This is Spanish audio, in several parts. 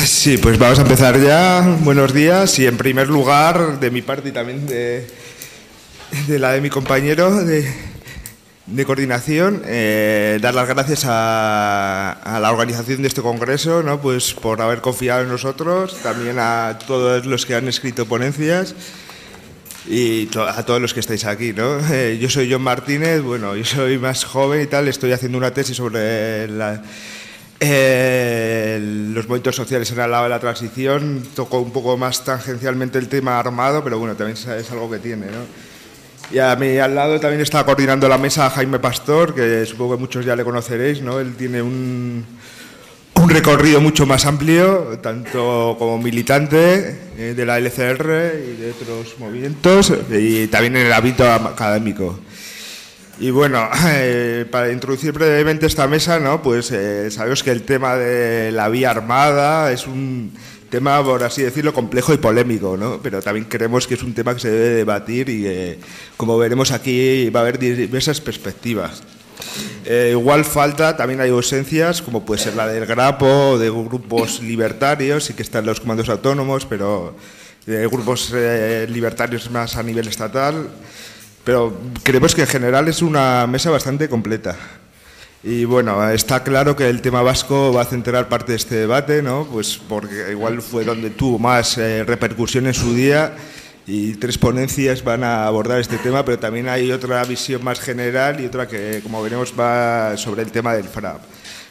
Sí, pues vamos a empezar ya. Buenos días y en primer lugar, de mi parte y también de la de mi compañero de coordinación, dar las gracias a la organización de este congreso, ¿no? Pues por haber confiado en nosotros, también a todos los que han escrito ponencias y a todos los que estáis aquí, ¿no? Yo soy John Martínez, bueno, yo soy más joven y tal, estoy haciendo una tesis sobre los movimientos sociales en el lado de la transición. Toco un poco más tangencialmente el tema armado, pero bueno, también es algo que tiene, ¿no? Y a mí al lado también está coordinando la mesa Jaime Pastor, que supongo que muchos ya le conoceréis, ¿no? Él tiene un recorrido mucho más amplio, tanto como militante de la LCR y de otros movimientos, y también en el ámbito académico. Y bueno, para introducir brevemente esta mesa, ¿no? Pues sabemos que el tema de la vía armada es un tema, por así decirlo, complejo y polémico, ¿no? Pero también creemos que es un tema que se debe debatir y como veremos aquí va a haber diversas perspectivas. Igual falta, también hay ausencias, como puede ser la del Grapo, de grupos libertarios, sí que están los comandos autónomos, pero grupos libertarios más a nivel estatal. Pero creemos que en general es una mesa bastante completa. Y bueno, está claro que el tema vasco va a centrar parte de este debate, ¿no? Pues porque igual fue donde tuvo más repercusión en su día y 3 ponencias van a abordar este tema, pero también hay otra visión más general y otra que, como veremos, va sobre el tema del FRAP,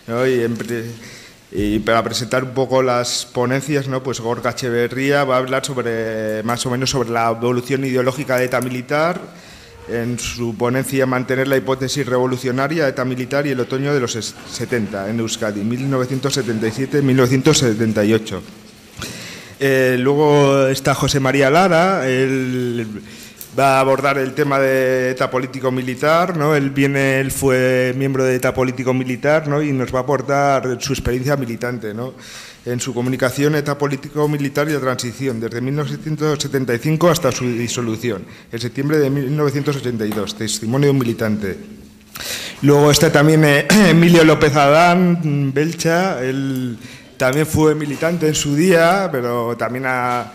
¿no? Y para presentar un poco las ponencias, ¿no? Pues Gorka Etxeberria va a hablar sobre, más o menos sobre la evolución ideológica de ETA militar, en su ponencia Mantener la hipótesis revolucionaria, ETA militar y el otoño de los 70 en Euskadi, 1977-1978. Luego está José María Lara, él va a abordar el tema de ETA político-militar, ¿no? Él fue miembro de ETA político-militar, ¿no? Y nos va a aportar su experiencia militante, ¿no? En su comunicación ETA político-militar y la transición, desde 1975 hasta su disolución, en septiembre de 1982, testimonio de un militante. Luego está también Emilio López Adán, Belcha, él también fue militante en su día, pero también ha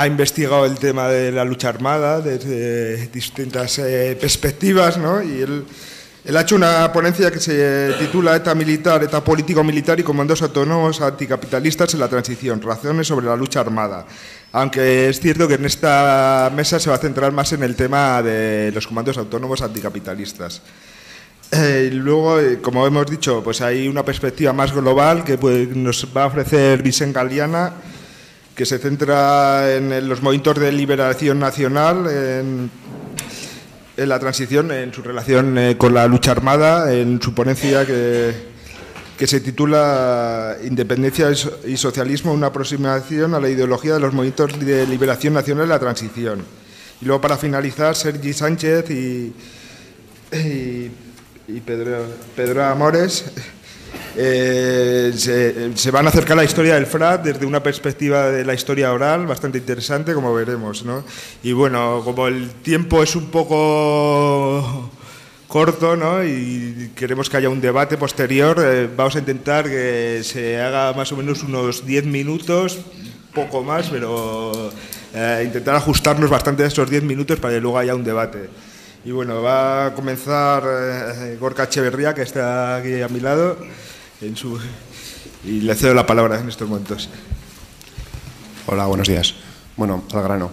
investigado el tema de la lucha armada desde distintas perspectivas, ¿no? Y él ha hecho una ponencia que se titula ETA militar, ETA político-militar y comandos autónomos anticapitalistas en la transición, razones sobre la lucha armada. Aunque es cierto que en esta mesa se va a centrar más en el tema de los comandos autónomos anticapitalistas. Luego, como hemos dicho, pues hay una perspectiva más global que nos va a ofrecer Vicent Galiana, que se centra en los movimientos de liberación nacional, en la transición, en su relación con la lucha armada, en su ponencia que se titula Independencia y socialismo, una aproximación a la ideología de los movimientos de liberación nacional en la transición. Y luego, para finalizar, Sergi Sánchez y Pedro Amores se van a acercar a la historia del FRAP desde una perspectiva de la historia oral bastante interesante, como veremos, ¿no? Y bueno, como el tiempo es un poco corto, ¿no? Y queremos que haya un debate posterior, vamos a intentar que se haga más o menos unos 10 minutos, poco más, pero intentar ajustarnos bastante a esos 10 minutos para que luego haya un debate. Y bueno, va a comenzar Gorka Etxeberria, que está aquí a mi lado, y le cedo la palabra en estos momentos. Hola, buenos días. Bueno, al grano.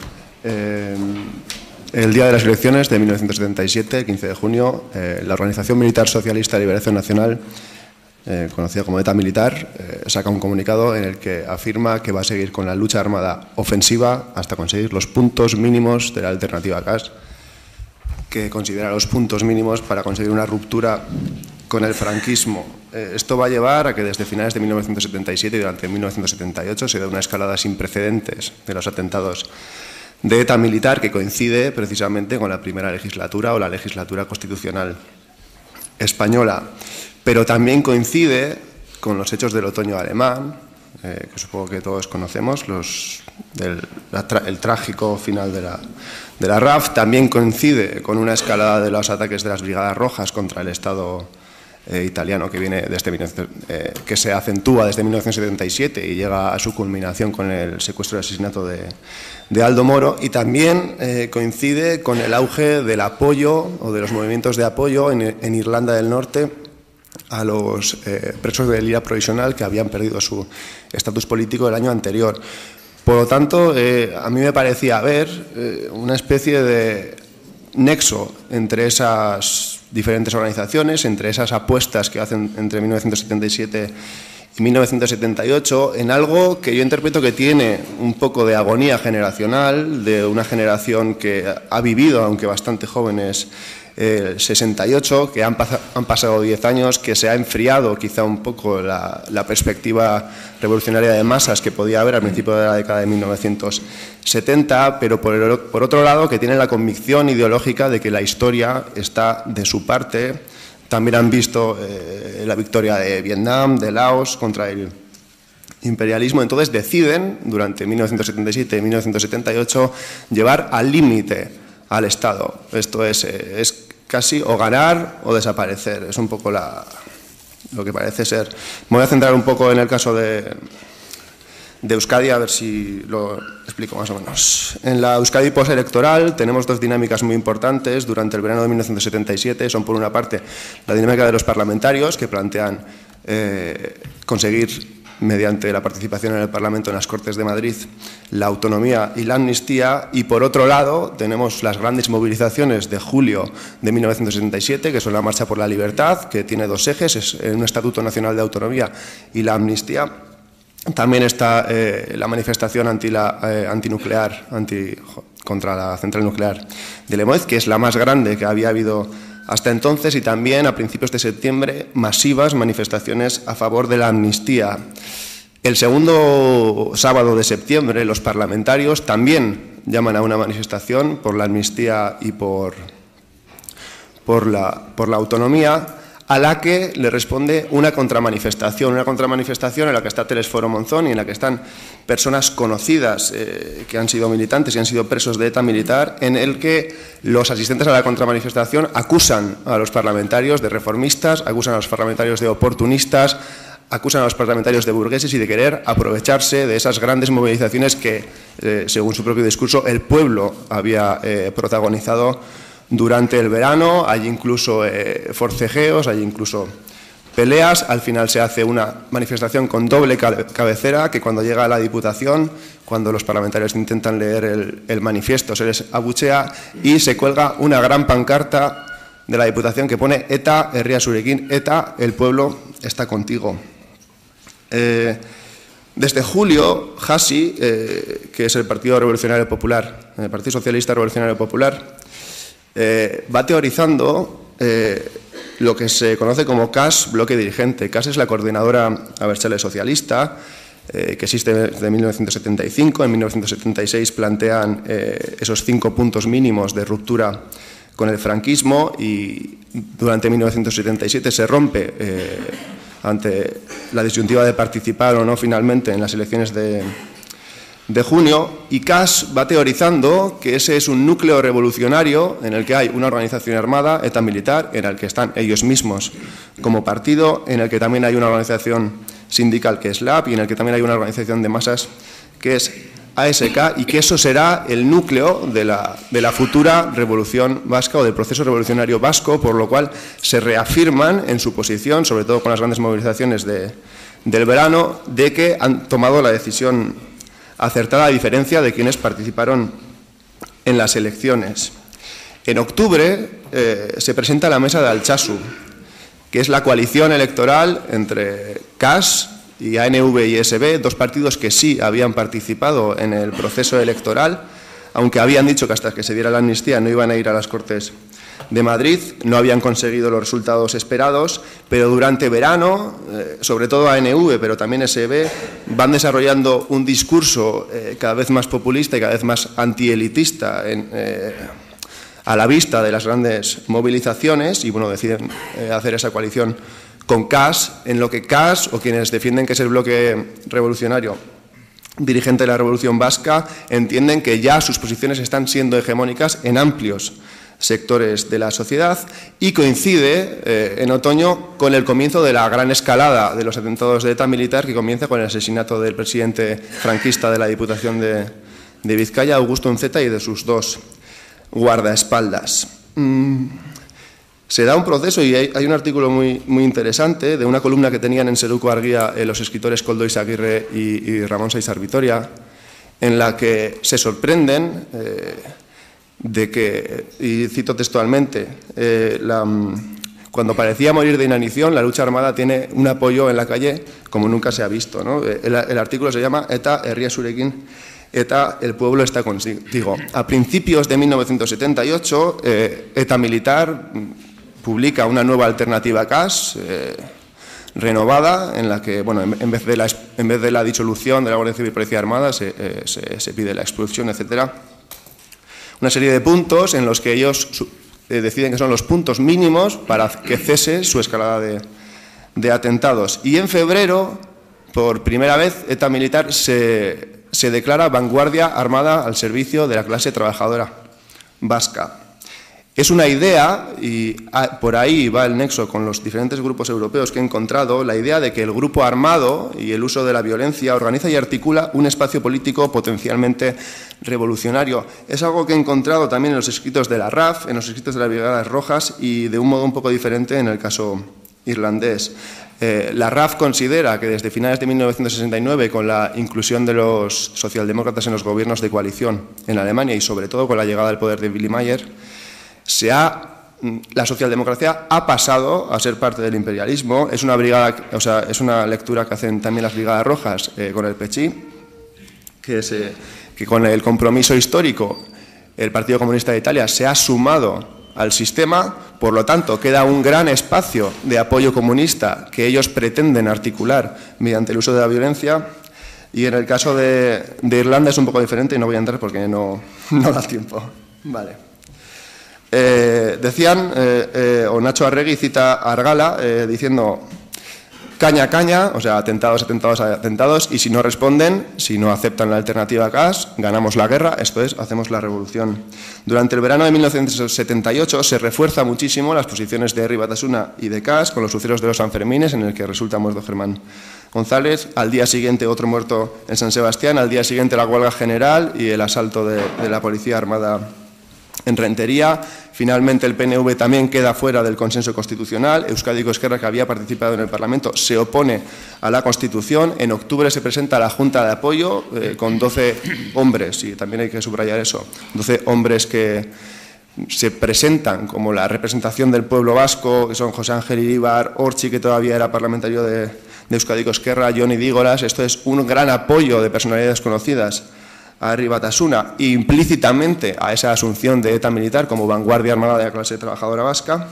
El día de las elecciones de 1977, el 15 de junio, la Organización Militar Socialista de Liberación Nacional, conocida como ETA Militar, saca un comunicado en el que afirma que va a seguir con la lucha armada ofensiva hasta conseguir los puntos mínimos de la alternativa CAS, que considera los puntos mínimos para conseguir una ruptura con el franquismo. Esto va a llevar a que desde finales de 1977 y durante 1978 se dé una escalada sin precedentes de los atentados de ETA militar, que coincide precisamente con la primera legislatura o la legislatura constitucional española, pero también coincide con los hechos del otoño alemán, que supongo que todos conocemos, el trágico final de la RAF. También coincide con una escalada de los ataques de las Brigadas Rojas contra el Estado italiano que viene que se acentúa desde 1977 y llega a su culminación con el secuestro y asesinato de Aldo Moro, y también coincide con el auge del apoyo o de los movimientos de apoyo en Irlanda del Norte a los presos de IRA provisional que habían perdido su estatus político el año anterior. Por lo tanto, a mí me parecía haber una especie de nexo entre esas diferentes organizaciones, entre esas apuestas que hacen entre 1977 y 1978, en algo que yo interpreto que tiene un poco de agonía generacional, de una generación que ha vivido, aunque bastante jóvenes, el 68, que han pasado 10 años, que se ha enfriado quizá un poco la perspectiva revolucionaria de masas que podía haber al principio de la década de 1970, pero por otro lado que tienen la convicción ideológica de que la historia está de su parte. También han visto la victoria de Vietnam, de Laos contra el imperialismo. Entonces deciden, durante 1977 y 1978, llevar al límite al Estado. Esto es casi o ganar o desaparecer. Es un poco lo que parece ser. Me voy a centrar un poco en el caso de Euskadi, a ver si lo explico más o menos. En la Euskadi postelectoral tenemos dos dinámicas muy importantes durante el verano de 1977. Son, por una parte, la dinámica de los parlamentarios, que plantean conseguir, mediante la participación en el Parlamento en las Cortes de Madrid, la autonomía y la amnistía, y por otro lado tenemos las grandes movilizaciones de julio de 1977, que son la Marcha por la Libertad, que tiene dos ejes, es un Estatuto Nacional de Autonomía y la amnistía. También está la manifestación antinuclear, contra la central nuclear de Lemoiz, que es la más grande que había habido hasta entonces, y también a principios de septiembre masivas manifestaciones a favor de la amnistía. El segundo sábado de septiembre los parlamentarios también llaman a una manifestación por la amnistía y por la autonomía, a la que le responde una contramanifestación en la que está Telesforo Monzón y en la que están personas conocidas que han sido militantes y han sido presos de ETA militar, en el que los asistentes a la contramanifestación acusan a los parlamentarios de reformistas, acusan a los parlamentarios de oportunistas, acusan a los parlamentarios de burgueses y de querer aprovecharse de esas grandes movilizaciones que, según su propio discurso, el pueblo había protagonizado durante el verano. Hay incluso forcejeos, hay incluso peleas. Al final se hace una manifestación con doble cabecera, que cuando llega a la Diputación, cuando los parlamentarios intentan leer el manifiesto, se les abuchea y se cuelga una gran pancarta de la Diputación que pone ETA, Herria Zurekin, ETA, el pueblo está contigo. Desde julio, Hasi, que es el Partido Revolucionario Popular, el Partido Socialista Revolucionario Popular, va teorizando lo que se conoce como CAS, bloque dirigente. CAS es la coordinadora abertzale socialista, que existe desde 1975. En 1976 plantean esos 5 puntos mínimos de ruptura con el franquismo, y durante 1977 se rompe ante la disyuntiva de participar o no finalmente en las elecciones de junio, y CAS va teorizando que ese es un núcleo revolucionario en el que hay una organización armada, ETA militar, en el que están ellos mismos como partido, en el que también hay una organización sindical que es LAB y en el que también hay una organización de masas que es ASK, y que eso será el núcleo de la futura revolución vasca o del proceso revolucionario vasco, por lo cual se reafirman en su posición, sobre todo con las grandes movilizaciones del verano, de que han tomado la decisión acertada, a diferencia de quienes participaron en las elecciones. En octubre se presenta la mesa de Altsasu, que es la coalición electoral entre CAS y ANV y ESB, dos partidos que sí habían participado en el proceso electoral, aunque habían dicho que hasta que se diera la amnistía no iban a ir a las Cortes de Madrid, no habían conseguido los resultados esperados, pero durante verano, sobre todo ANV, pero también ESB, van desarrollando un discurso cada vez más populista y cada vez más antielitista a la vista de las grandes movilizaciones, y bueno, deciden hacer esa coalición con CAS, en lo que CAS, o quienes defienden que es el bloque revolucionario dirigente de la Revolución Vasca, entienden que ya sus posiciones están siendo hegemónicas en amplios sectores de la sociedad, y coincide en otoño con el comienzo de la gran escalada de los atentados de ETA militar, que comienza con el asesinato del presidente franquista de la Diputación de Vizcaya, Augusto Unceta, y de sus 2 guardaespaldas. Se da un proceso, y hay un artículo muy interesante de una columna que tenían en Seruko Argia los escritores Koldo Izaguirre y Ramón Saizar Vitoria, en la que se sorprenden de que, y cito textualmente, cuando parecía morir de inanición, la lucha armada tiene un apoyo en la calle como nunca se ha visto, ¿no? El artículo se llama Eta herria zurekin, Eta, el pueblo está contigo. A principios de 1978, ETA militar publica una nueva alternativa a CAS, renovada, en la que, bueno, en vez de la disolución de la Guardia Civil y Policía Armada, se pide la expulsión, etcétera. Una serie de puntos en los que ellos deciden que son los puntos mínimos para que cese su escalada de atentados. Y en febrero, por primera vez, ETA militar se declara vanguardia armada al servicio de la clase trabajadora vasca. Es una idea, y por ahí va el nexo con los diferentes grupos europeos que he encontrado, la idea de que el grupo armado y el uso de la violencia organiza y articula un espacio político potencialmente revolucionario. Es algo que he encontrado también en los escritos de la RAF, en los escritos de las Brigadas Rojas, y de un modo un poco diferente en el caso irlandés. La RAF considera que desde finales de 1969, con la inclusión de los socialdemócratas en los gobiernos de coalición en Alemania y sobre todo con la llegada al poder de Willy Meyer, la socialdemocracia ha pasado a ser parte del imperialismo. Es una es una lectura que hacen también las Brigadas Rojas con el Pechí, que con el compromiso histórico el Partido Comunista de Italia se ha sumado al sistema, por lo tanto queda un gran espacio de apoyo comunista que ellos pretenden articular mediante el uso de la violencia, y en el caso de Irlanda es un poco diferente y no voy a entrar porque no da tiempo. Vale. Decían, o Nacho Arregui cita a Argala diciendo: caña, caña, o sea, atentados, atentados, atentados, y si no responden, si no aceptan la alternativa a CAS, ganamos la guerra, esto es, hacemos la revolución. Durante el verano de 1978 se refuerza muchísimo las posiciones de Herri Batasuna y de CAS con los sucesos de los Sanfermines, en el que resulta muerto Germán González, al día siguiente otro muerto en San Sebastián, al día siguiente la huelga general y el asalto de la Policía Armada en Rentería. Finalmente el PNV también queda fuera del consenso constitucional. Euskadiko Ezkerra, que había participado en el Parlamento, se opone a la Constitución. En octubre se presenta la Junta de Apoyo con 12 hombres, y también hay que subrayar eso, 12 hombres que se presentan como la representación del pueblo vasco, que son José Ángel Iríbar, Orchi, que todavía era parlamentario de Euskadiko Ezkerra, Johnny Dígoras. Esto es un gran apoyo de personalidades conocidas a Herri Batasuna, implícitamente a esa asunción de ETA militar como vanguardia armada de la clase trabajadora vasca.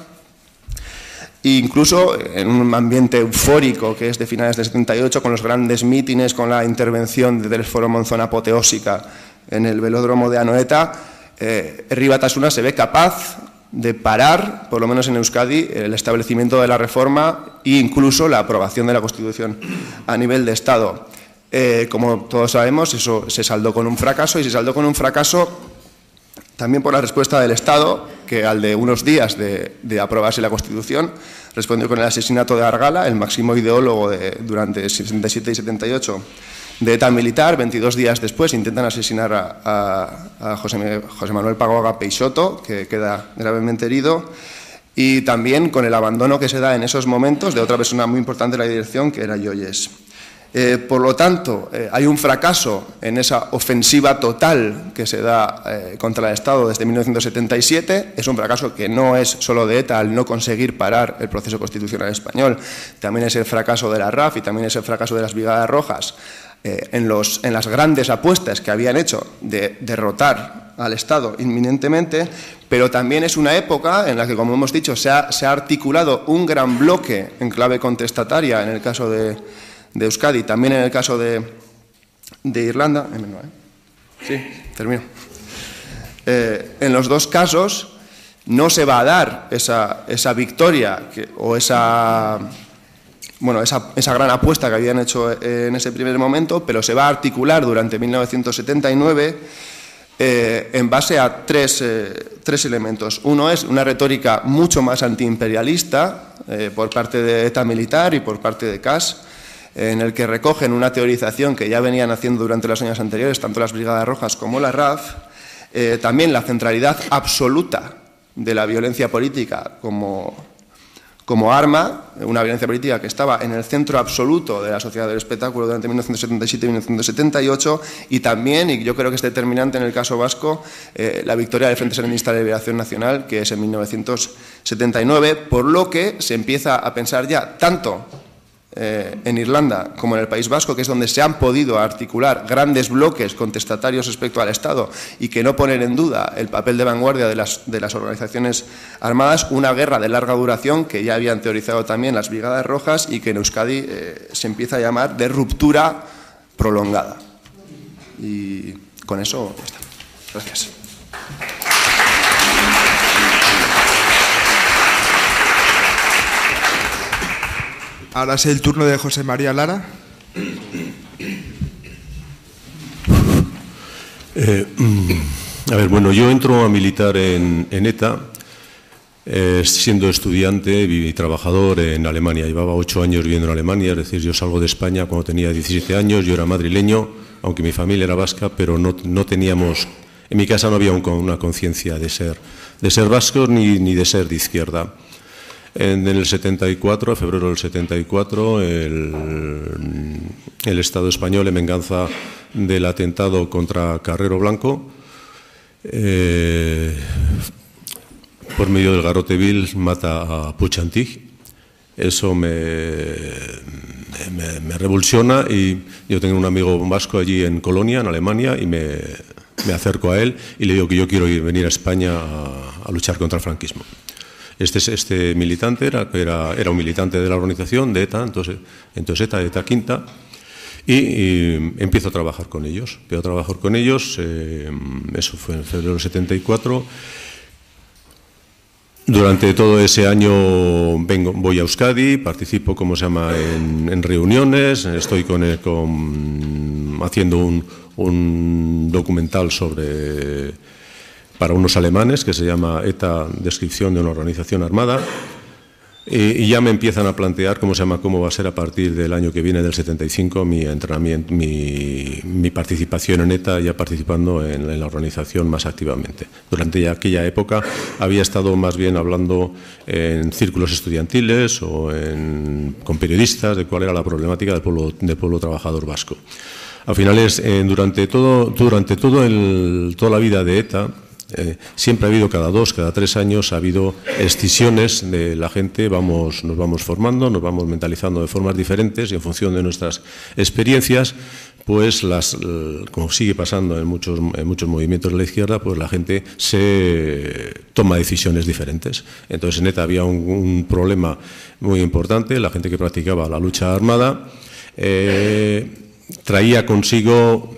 E incluso en un ambiente eufórico que es de finales de 78, con los grandes mítines, con la intervención del Foro Monzón apoteósica en el velódromo de Anoeta, Herri Batasuna se ve capaz de parar, por lo menos en Euskadi, el establecimiento de la reforma e incluso la aprobación de la Constitución a nivel de Estado. Como todos sabemos, eso se saldó con un fracaso, y se saldó con un fracaso también por la respuesta del Estado, que al de unos días de aprobarse la Constitución respondió con el asesinato de Argala, el máximo ideólogo durante 67 y 78 de ETA militar. 22 días después intentan asesinar a José Manuel Pagoaga Peixoto, que queda gravemente herido, y también con el abandono que se da en esos momentos de otra persona muy importante de la dirección, que era Yoyes. Por lo tanto, hay un fracaso en esa ofensiva total que se da contra el Estado desde 1977. Es un fracaso que no es solo de ETA al no conseguir parar el proceso constitucional español. También es el fracaso de la RAF y también es el fracaso de las Brigadas Rojas en las grandes apuestas que habían hecho de derrotar al Estado inminentemente, pero también es una época en la que, como hemos dicho, se ha articulado un gran bloque en clave contestataria en el caso de Euskadi, también en el caso de Irlanda. Sí, termino. En los dos casos no se va a dar esa victoria o esa gran apuesta que habían hecho en ese primer momento, pero se va a articular durante 1979 en base a tres elementos. Uno es una retórica mucho más antiimperialista por parte de ETA militar y por parte de CAS, en el que recogen una teorización que ya venían haciendo durante los años anteriores, tanto las Brigadas Rojas como la RAF, también la centralidad absoluta de la violencia política como arma, una violencia política que estaba en el centro absoluto de la sociedad del espectáculo durante 1977 y 1978, y también, y yo creo que es determinante en el caso vasco, la victoria del Frente Sandinista de Liberación Nacional, que es en 1979, por lo que se empieza a pensar ya tanto en Irlanda como en el País Vasco, que es donde se han podido articular grandes bloques contestatarios respecto al Estado y que no ponen en duda el papel de vanguardia de las organizaciones armadas, una guerra de larga duración que ya habían teorizado también las Brigadas Rojas y que en Euskadi se empieza a llamar de ruptura prolongada. Y con eso ya está. Gracias. Ahora es el turno de José María Lara. A ver, bueno, yo entro a militar en ETA siendo estudiante y trabajador en Alemania. Llevaba 8 años viviendo en Alemania, es decir, yo salgo de España cuando tenía 17 años, yo era madrileño, aunque mi familia era vasca, pero no teníamos, en mi casa no había una conciencia de ser vascos ni de ser de izquierda. En el 74, en febrero del 74, el Estado español, en venganza del atentado contra Carrero Blanco, por medio del garrote vil, mata a Puig. Eso me revulsiona, y yo tengo un amigo vasco allí en Colonia, en Alemania, y me acerco a él y le digo que yo quiero venir a España a luchar contra el franquismo. Este militante era un militante de la organización de ETA, entonces ETA Quinta, y empiezo a trabajar con ellos. Eso fue en febrero del 74. Durante todo ese año voy a Euskadi, participo, en reuniones, estoy haciendo un documental para unos alemanes que se llama ETA, descripción de una organización armada, y ya me empiezan a plantear cómo va a ser a partir del año que viene, del 75, mi entrenamiento, mi participación en ETA, ya participando en la organización más activamente. Durante aquella época había estado más bien hablando en círculos estudiantiles o con periodistas de cuál era la problemática del pueblo trabajador vasco. A finales, durante toda la vida de ETA, siempre ha habido cada 2, cada 3 años, ha habido escisiones de la gente, nos vamos formando, nos vamos mentalizando de formas diferentes, y en función de nuestras experiencias, pues como sigue pasando en muchos movimientos de la izquierda, pues la gente se toma decisiones diferentes. Entonces en ETA había un problema muy importante. La gente que practicaba la lucha armada traía consigo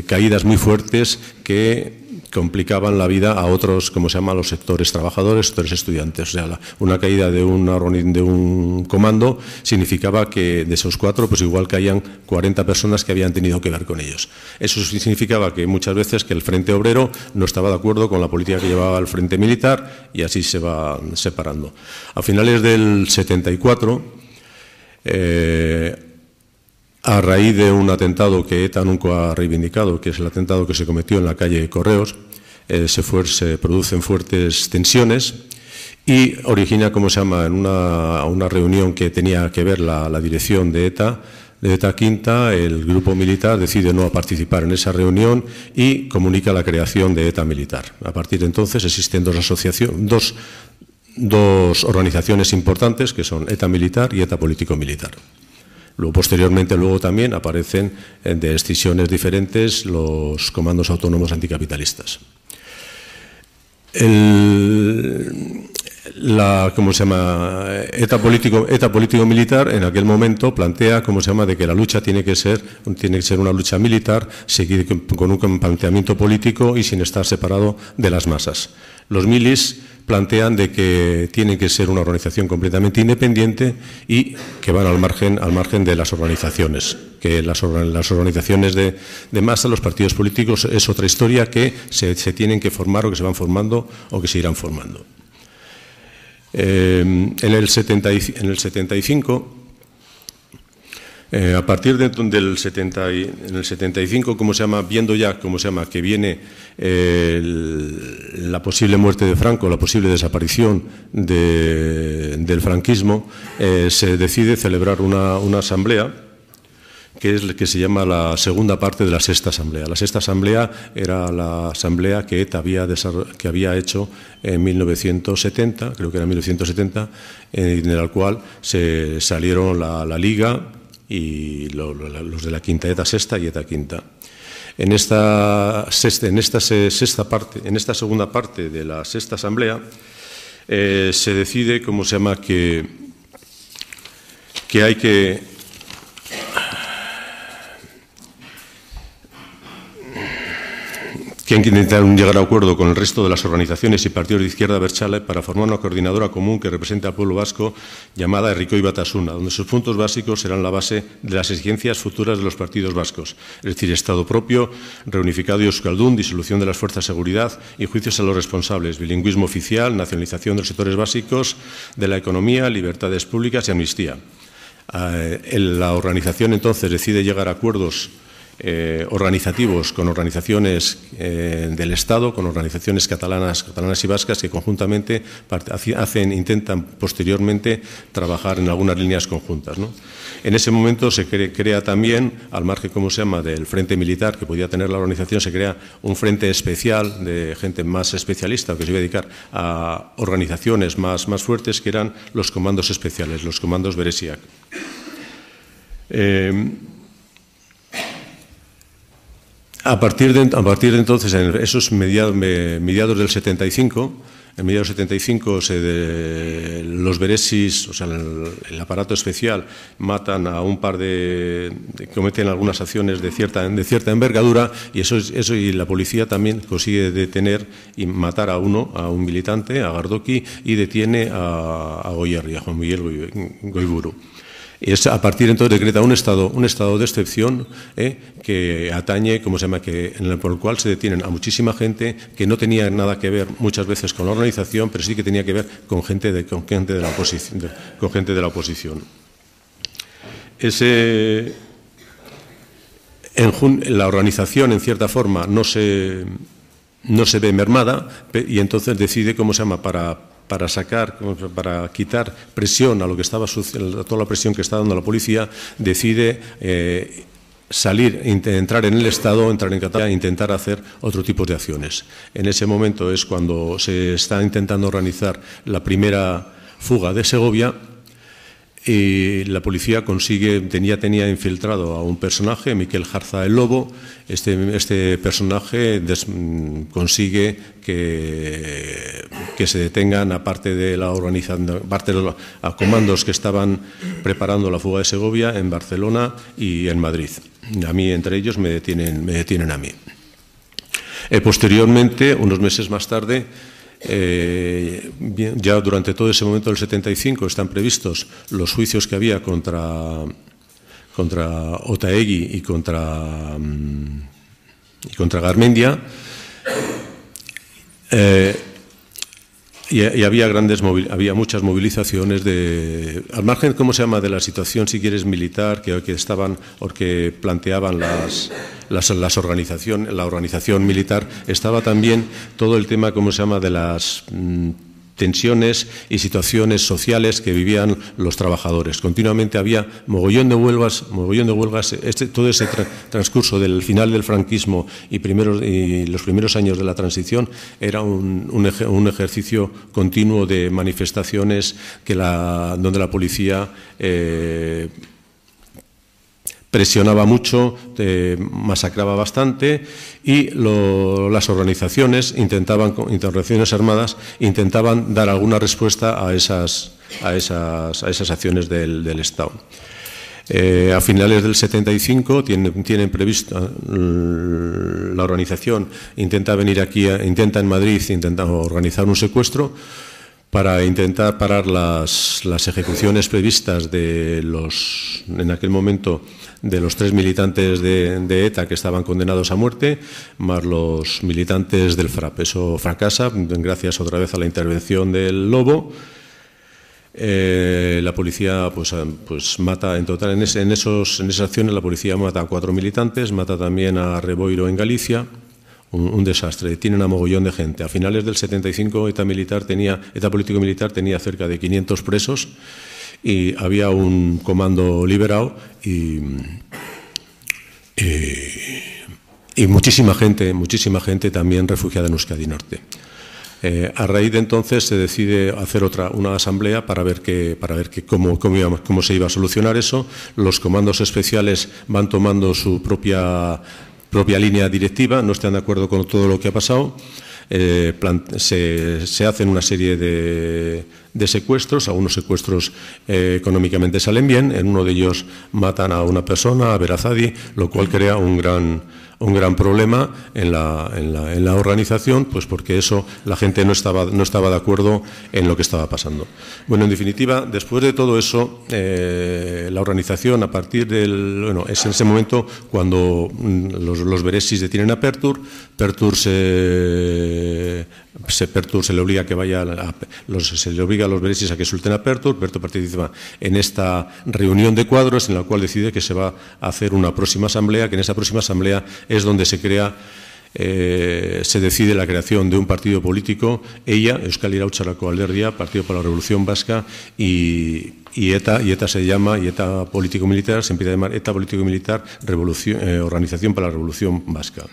caídas muy fuertes que complicaban la vida a otros, los sectores trabajadores, sectores estudiantes. O sea, una caída de un comando significaba que de esos 4, pues igual caían 40 personas que habían tenido que ver con ellos. Eso significaba que muchas veces que el Frente Obrero no estaba de acuerdo con la política que llevaba el Frente Militar, y así se va separando. A finales del 74, a raíz de un atentado que ETA nunca ha reivindicado, que es el atentado que se cometió en la calle Correos, se producen fuertes tensiones y origina, en una reunión que tenía que ver la dirección de ETA Quinta, el grupo militar decide no participar en esa reunión y comunica la creación de ETA Militar. A partir de entonces existen dos organizaciones importantes, que son ETA Militar y ETA Político-Militar. Posteriormente también aparecen de escisiones diferentes los comandos autónomos anticapitalistas. ETA Político-Militar en aquel momento plantea de que la lucha tiene que ser una lucha militar, seguir con un planteamiento político y sin estar separado de las masas. Los milis plantean de que tiene que ser una organización completamente independiente y que van al margen de las organizaciones, que las organizaciones de masa, los partidos políticos, es otra historia que se tienen que formar o que se van formando o que se irán formando. En el 75, a partir del 75, viendo ya cómo se llama, que viene la posible muerte de Franco, la posible desaparición del franquismo, se decide celebrar una asamblea que se llama la segunda parte de la Sexta Asamblea. La Sexta Asamblea era la asamblea que ETA había hecho en 1970, creo que era 1970, en la cual se salieron la Liga y los de la quinta, ETA sexta y ETA quinta. En esta segunda parte de la Sexta Asamblea se decide, ¿cómo se llama?, que hay que intentar llegar a acuerdo con el resto de las organizaciones y partidos de izquierda abertzale para formar una coordinadora común que represente al pueblo vasco llamada Herrikoi Batasuna, donde sus puntos básicos serán la base de las exigencias futuras de los partidos vascos, es decir, Estado propio, reunificado y euskaldun, disolución de las fuerzas de seguridad y juicios a los responsables, bilingüismo oficial, nacionalización de los sectores básicos de la economía, libertades públicas y amnistía. La organización entonces decide llegar a acuerdos organizativos con organizaciones del Estado, con organizaciones catalanas y vascas que conjuntamente intentan posteriormente trabajar en algunas líneas conjuntas, ¿no? En ese momento se crea también, al margen, ¿cómo se llama?, del frente militar que podía tener la organización, se crea un frente especial de gente más especialista que se iba a dedicar a organizaciones más fuertes, que eran los comandos especiales, los comandos Bereziak. A partir de entonces, en esos mediados del 75, en mediados del 75 los berezis, o sea, el aparato especial, matan a un par cometen algunas acciones de cierta envergadura, y la policía también consigue detener y matar a un militante, a Gardoki, y detiene a Goierri, a Juan Miguel Goiburu. Es a partir de entonces decreta un estado de excepción que atañe, ¿cómo se llama?, por el cual se detienen a muchísima gente que no tenía nada que ver muchas veces con la organización, pero sí que tenía que ver con gente de la oposición. La organización, en cierta forma, no se ve mermada, y entonces decide, ¿cómo se llama?, para quitar presión a lo que estaba sucediendo, toda la presión que está dando la policía, decide entrar en el Estado, entrar en Cataluña e intentar hacer otro tipo de acciones. En ese momento es cuando se está intentando organizar la primera fuga de Segovia, y la policía tenía infiltrado a un personaje, Miquel Jarza el Lobo. Este personaje consigue que se detengan, aparte de la organización, aparte de los comandos que estaban preparando la fuga de Segovia, en Barcelona y en Madrid. A mí, entre ellos, me detienen a mí. Posteriormente, unos meses más tarde, ya durante todo ese momento del 75 están previstos los juicios que había contra Otaegui y contra Garmendia, y había muchas movilizaciones al margen, ¿cómo se llama?, de la situación, si quieres, militar que planteaban la organización militar. Estaba también todo el tema, ¿cómo se llama?, de las tensiones y situaciones sociales que vivían los trabajadores. Continuamente había mogollón de huelgas. Todo ese transcurso del final del franquismo y los primeros años de la transición era un ejercicio continuo de manifestaciones donde la policía presionaba mucho, masacraba bastante, y las organizaciones armadas intentaban dar alguna respuesta a esas acciones del Estado. A finales del 75 tienen previsto, la organización intenta venir aquí, intenta en Madrid, intenta organizar un secuestro para intentar parar las ejecuciones previstas en aquel momento, de los 3 militantes de ETA que estaban condenados a muerte, más los militantes del FRAP. Eso fracasa, gracias otra vez a la intervención del Lobo. La policía pues mata, en total, en esas acciones la policía mata a 4 militantes, mata también a Reboiro en Galicia. Un desastre, tienen a mogollón de gente. A finales del 75 ETA político-militar tenía cerca de 500 presos y había un comando liberado y muchísima gente también refugiada en Euskadi Norte. A raíz de entonces se decide hacer una asamblea para ver cómo se iba a solucionar eso. Los comandos especiales van tomando su propia línea directiva, no están de acuerdo con todo lo que ha pasado. Se hacen una serie de secuestros, algunos secuestros económicamente salen bien, en uno de ellos matan a una persona, a Berazadi, lo cual crea un gran problema en la organización, pues porque la gente no estaba de acuerdo en lo que estaba pasando. Bueno, en definitiva, después de todo eso, la organización, a partir es en ese momento cuando los Beresis detienen a Pertur se le obliga a los Beresis a que suelten a Pertur participa en esta reunión de cuadros en la cual decide que se va a hacer una próxima asamblea, que en esa próxima asamblea es donde se decide la creación de un partido político, Euskal Iraultzarako Alderdia, Partido para la Revolución Vasca, y ETA se llama, y ETA político-militar, se empieza a llamar ETA político-militar Organización para la Revolución Vasca.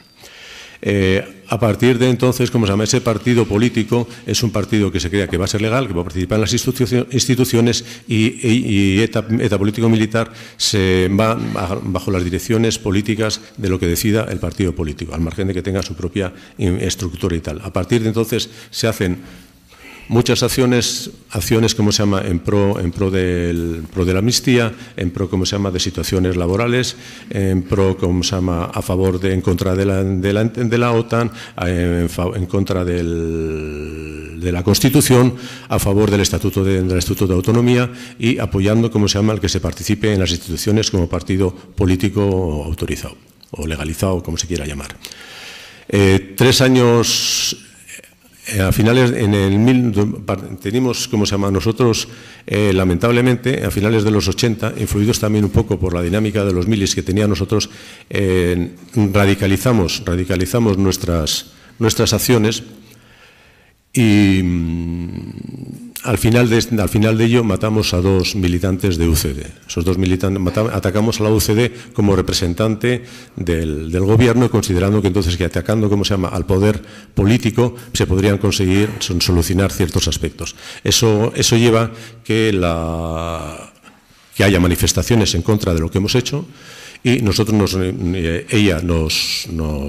A partir de entonces, como se llama, ese partido político es un partido que se crea que va a ser legal, que va a participar en las instituciones y ETA político-militar se va bajo las direcciones políticas de lo que decida el partido político, al margen de que tenga su propia estructura y tal. A partir de entonces se hacen muchas acciones, como se llama, en pro de la amnistía, en pro, como se llama, de situaciones laborales, en pro, como se llama, a favor en contra de la OTAN, en contra de la Constitución, a favor del Estatuto de Autonomía y apoyando, como se llama, el que se participe en las instituciones como partido político autorizado o legalizado, como se quiera llamar. 3 años. A finales, tenemos, como se llama, nosotros, lamentablemente, a finales de los 80, influidos también un poco por la dinámica de los milis que teníamos nosotros, radicalizamos nuestras acciones y al final de ello matamos a 2 militantes de UCD. Esos 2 militantes atacamos a la UCD como representante del gobierno, considerando que entonces atacando, como se llama, al poder político se podrían conseguir solucionar ciertos aspectos. Eso lleva que haya manifestaciones en contra de lo que hemos hecho. Y nosotros,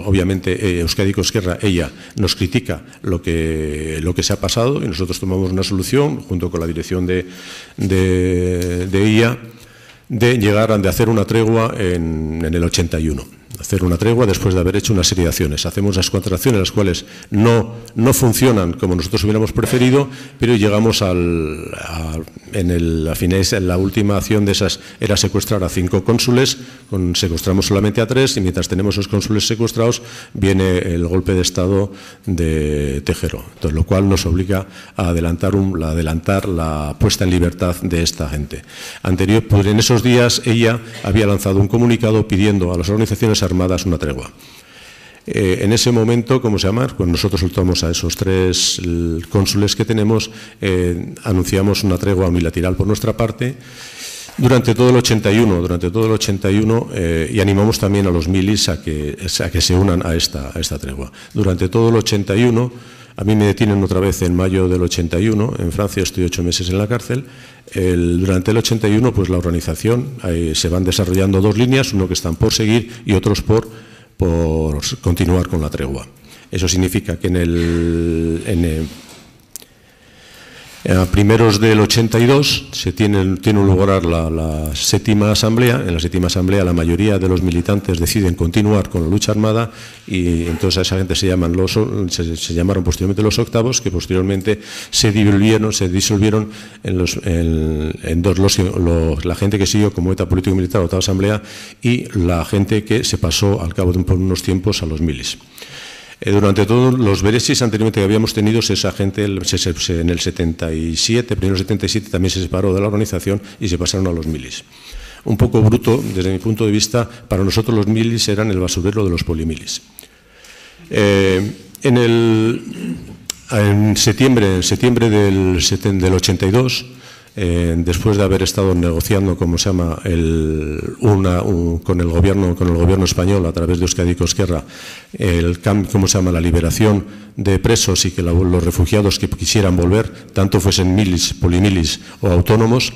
obviamente, Euskadiko Ezkerra, ella nos critica lo que se ha pasado y nosotros tomamos una solución junto con la dirección de ella de hacer una tregua en el 81. Hacer una tregua después de haber hecho una serie de acciones. Hacemos las 4 acciones, las cuales no funcionan como nosotros hubiéramos preferido, pero llegamos la última acción de esas era secuestrar a 5 cónsules, secuestramos solamente a 3 y mientras tenemos esos cónsules secuestrados viene el golpe de Estado de Tejero, entonces, lo cual nos obliga a adelantar la puesta en libertad de esta gente. Pues en esos días ella había lanzado un comunicado pidiendo a las organizaciones armadas una tregua. En ese momento, ¿cómo se llama? Cuando nosotros soltamos a esos 3 cónsules que tenemos, anunciamos una tregua unilateral por nuestra parte durante todo el 81, y animamos también a los milis a que se unan a esta tregua. Durante todo el 81, a mí me detienen otra vez en mayo del 81, en Francia estoy 8 meses en la cárcel. Durante el 81, pues la organización, se van desarrollando 2 líneas, uno que están por seguir y otros por continuar con la tregua. Eso significa que A primeros del 82 tiene un lugar la séptima asamblea. En la séptima asamblea la mayoría de los militantes deciden continuar con la lucha armada y entonces a esa gente se llamaron posteriormente los octavos, que posteriormente se disolvieron en dos, la gente que siguió como ETA político-militar, la octava asamblea, y la gente que se pasó al cabo de unos tiempos a los milis. Durante todos los beresis anteriormente que habíamos tenido, esa gente en el 77, primero 77, también se separó de la organización y se pasaron a los milis. Un poco bruto, desde mi punto de vista, para nosotros los milis eran el basurero de los polimilis. En septiembre del 82, después de haber estado negociando, como se llama, con el gobierno español a través de Euskadi Ezkerra, la liberación de presos y que los refugiados que quisieran volver, tanto fuesen milis, polimilis o autónomos,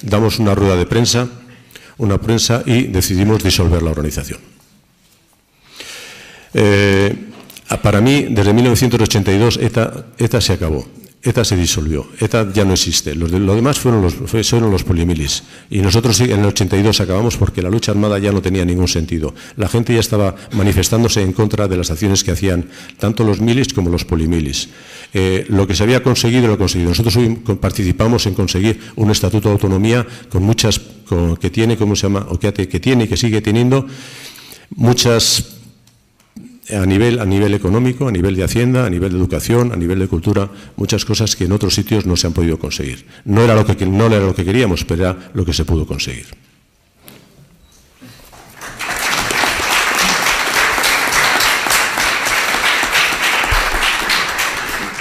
damos una rueda de prensa, y decidimos disolver la organización. Para mí, desde 1982, ETA se acabó. ETA se disolvió, ETA ya no existe. Lo demás fueron los polimilis. Y nosotros en el 82 acabamos porque la lucha armada ya no tenía ningún sentido. La gente ya estaba manifestándose en contra de las acciones que hacían tanto los milis como los polimilis. Lo que se había conseguido, lo conseguido. Nosotros hoy participamos en conseguir un estatuto de autonomía que tiene y que sigue teniendo muchas... A nivel económico, a nivel de hacienda, a nivel de educación, a nivel de cultura, muchas cosas que en otros sitios no se han podido conseguir. No era lo que queríamos, pero era lo que se pudo conseguir.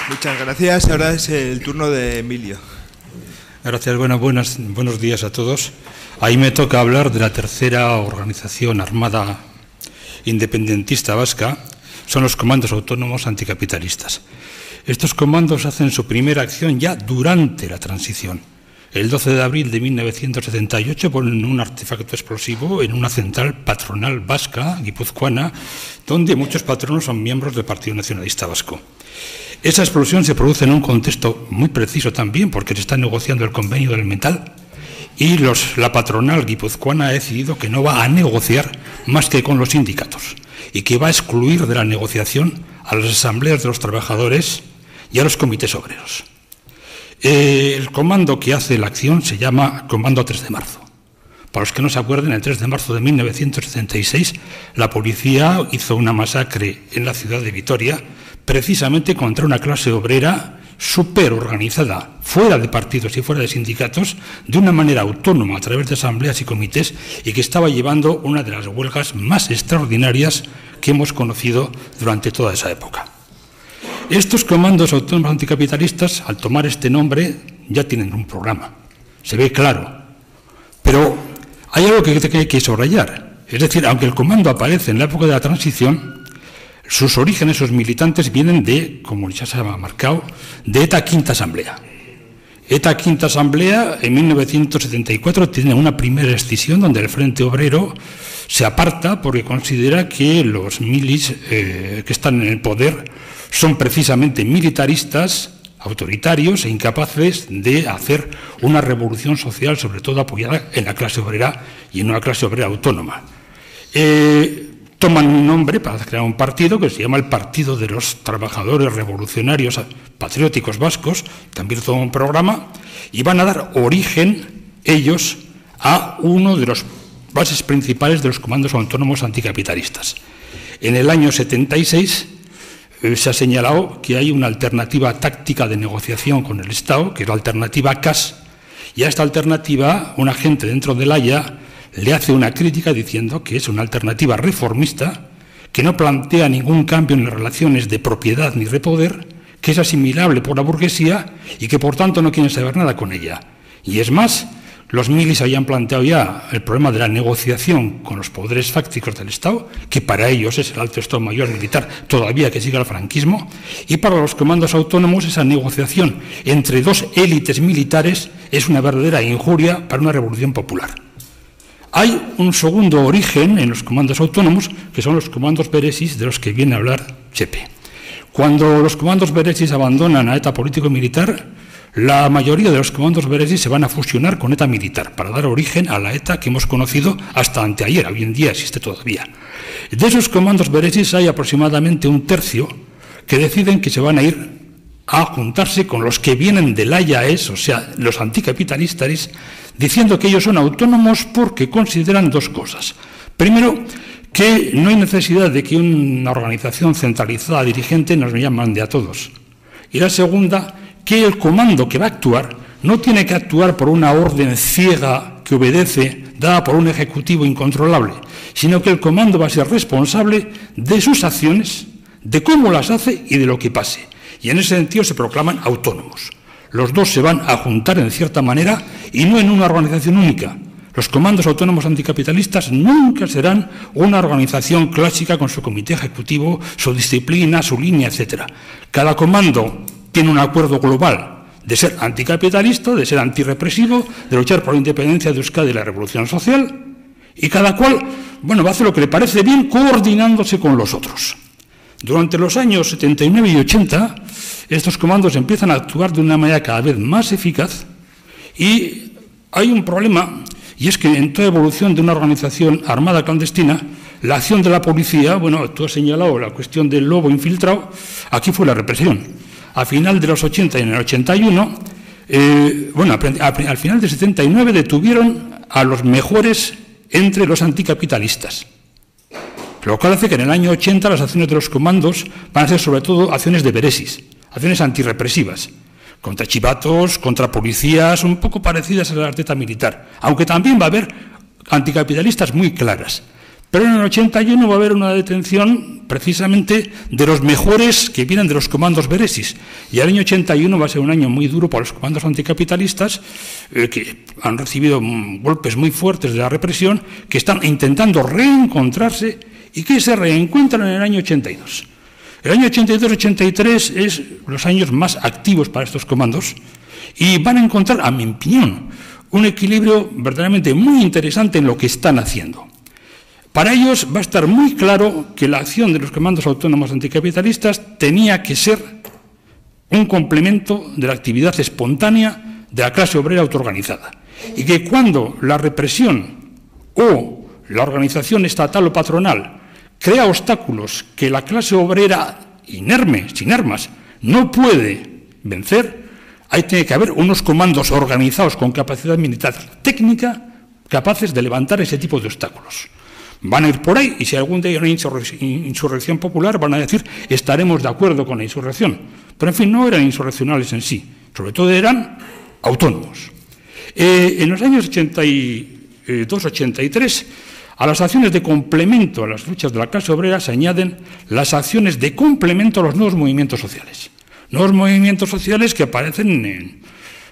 Muchas gracias. Ahora es el turno de Emilio. Gracias. Bueno, buenos días a todos. Ahí me toca hablar de la tercera organización armada independentista vasca, son los comandos autónomos anticapitalistas. Estos comandos hacen su primera acción ya durante la transición. El 12 de abril de 1978 ponen un artefacto explosivo en una central patronal vasca, guipuzcoana, donde muchos patronos son miembros del Partido Nacionalista Vasco. Esa explosión se produce en un contexto muy preciso también, porque se está negociando el convenio del metal, y la patronal guipuzcoana ha decidido que no va a negociar más que con los sindicatos y que va a excluir de la negociación a las asambleas de los trabajadores y a los comités obreros. El comando que hace la acción se llama Comando 3 de marzo. Para los que no se acuerden, el 3 de marzo de 1976 la policía hizo una masacre en la ciudad de Vitoria precisamente contra una clase obrera súper organizada, fuera de partidos y fuera de sindicatos, de una manera autónoma a través de asambleas y comités, y que estaba llevando una de las huelgas más extraordinarias que hemos conocido durante toda esa época. Estos comandos autónomos anticapitalistas, al tomar este nombre, ya tienen un programa, se ve claro, pero hay algo que hay que subrayar. Es decir, aunque el comando aparece en la época de la transición, sus orígenes, sus militantes, vienen de, como ya se ha marcado, de ETA Quinta Asamblea. ETA Quinta Asamblea, en 1974, tiene una primera escisión donde el Frente Obrero se aparta porque considera que los milis que están en el poder son precisamente militaristas, autoritarios e incapaces de hacer una revolución social, sobre todo apoyada en la clase obrera y en una clase obrera autónoma. Toman un nombre para crear un partido que se llama el Partido de los Trabajadores Revolucionarios Patrióticos Vascos, también todo un programa, y van a dar origen, ellos, a uno de los bases principales de los comandos autónomos anticapitalistas. En el año 76 se ha señalado que hay una alternativa táctica de negociación con el Estado, que es la alternativa CAS, y a esta alternativa una gente dentro del Haya le hace una crítica diciendo que es una alternativa reformista, que no plantea ningún cambio en las relaciones de propiedad ni de poder, que es asimilable por la burguesía y que por tanto no quieren saber nada con ella. Y es más, los milis habían planteado ya el problema de la negociación con los poderes fácticos del Estado, que para ellos es el alto Estado Mayor Militar todavía que siga el franquismo, y para los comandos autónomos esa negociación entre dos élites militares es una verdadera injuria para una revolución popular. Hay un segundo origen en los comandos autónomos, que son los comandos beresis de los que viene a hablar Chepe. Cuando los comandos beresis abandonan a ETA político-militar, la mayoría de los comandos Beresis se van a fusionar con ETA militar para dar origen a la ETA que hemos conocido hasta anteayer. Hoy en día existe todavía. De esos comandos Beresis hay aproximadamente un tercio que deciden que se van a ir a juntarse con los que vienen del AIAES, o sea, los anticapitalistas, diciendo que ellos son autónomos porque consideran dos cosas. Primero, que no hay necesidad de que una organización centralizada dirigente nos mande a todos. Y la segunda, que el comando que va a actuar no tiene que actuar por una orden ciega que obedece, dada por un ejecutivo incontrolable, sino que el comando va a ser responsable de sus acciones, de cómo las hace y de lo que pase. Y en ese sentido se proclaman autónomos. Los dos se van a juntar en cierta manera y no en una organización única. Los comandos autónomos anticapitalistas nunca serán una organización clásica con su comité ejecutivo, su disciplina, su línea, etc. Cada comando tiene un acuerdo global de ser anticapitalista, de ser antirrepresivo, de luchar por la independencia de Euskadi y la revolución social, y cada cual, va a hacer lo que le parece bien coordinándose con los otros. Durante los años 79 y 80, estos comandos empiezan a actuar de una manera cada vez más eficaz y hay un problema, y es que en toda evolución de una organización armada clandestina, la acción de la policía, tú has señalado la cuestión del lobo infiltrado, aquí fue la represión. A final de los 80 y en el 81, al final del 79 detuvieron a los mejores entre los anticapitalistas. Lo cual hace que en el año 80 las acciones de los comandos van a ser sobre todo acciones de Beresis, acciones antirrepresivas, contra chivatos, contra policías, un poco parecidas a la ETA militar, aunque también va a haber anticapitalistas muy claras. Pero en el 81 va a haber una detención precisamente de los mejores que vienen de los comandos Beresis. Y el año 81 va a ser un año muy duro para los comandos anticapitalistas, que han recibido golpes muy fuertes de la represión, que están intentando reencontrarse y que se reencuentran en el año 82. El año 82-83 es los años más activos para estos comandos y van a encontrar, a mi opinión, un equilibrio verdaderamente muy interesante en lo que están haciendo. Para ellos va a estar muy claro que la acción de los comandos autónomos anticapitalistas tenía que ser un complemento de la actividad espontánea de la clase obrera autoorganizada y que cuando la represión o la organización estatal o patronal crea obstáculos que la clase obrera inerme, sin armas, no puede vencer, ahí tiene que haber unos comandos organizados con capacidad militar técnica capaces de levantar ese tipo de obstáculos. Van a ir por ahí y si algún día hay una insurrección popular van a decir estaremos de acuerdo con la insurrección. Pero en fin, no eran insurreccionales en sí, sobre todo eran autónomos. En los años 82-83, a las acciones de complemento a las luchas de la clase obrera se añaden las acciones de complemento a los nuevos movimientos sociales. Nuevos movimientos sociales que aparecen en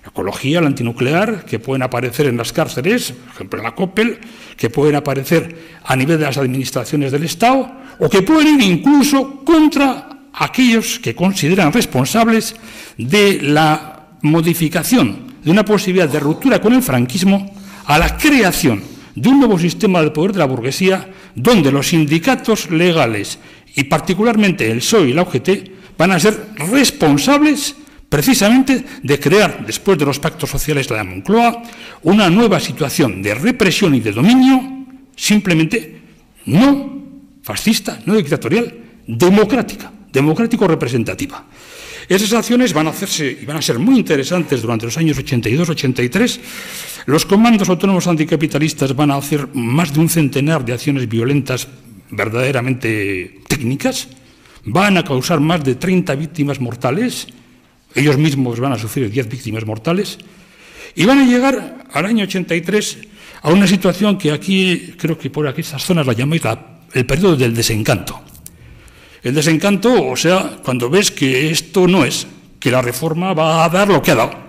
la ecología, la antinuclear, que pueden aparecer en las cárceles, por ejemplo en la COPEL, que pueden aparecer a nivel de las administraciones del Estado, o que pueden ir incluso contra aquellos que consideran responsables de la modificación de una posibilidad de ruptura con el franquismo a la creación de un nuevo sistema de poder de la burguesía donde los sindicatos legales y particularmente el PSOE y la UGT van a ser responsables precisamente de crear, después de los pactos sociales de la Moncloa, una nueva situación de represión y de dominio simplemente no fascista, no dictatorial, democrática, democrático-representativa. Esas acciones van a hacerse y van a ser muy interesantes durante los años 82-83. Los comandos autónomos anticapitalistas van a hacer más de un centenar de acciones violentas verdaderamente técnicas, van a causar más de 30 víctimas mortales, ellos mismos van a sufrir 10 víctimas mortales, y van a llegar al año 83 a una situación que aquí, creo que por aquí estas zonas la llamáis el periodo del desencanto. El desencanto, o sea, cuando ves que esto no es, que la reforma va a dar lo que ha dado.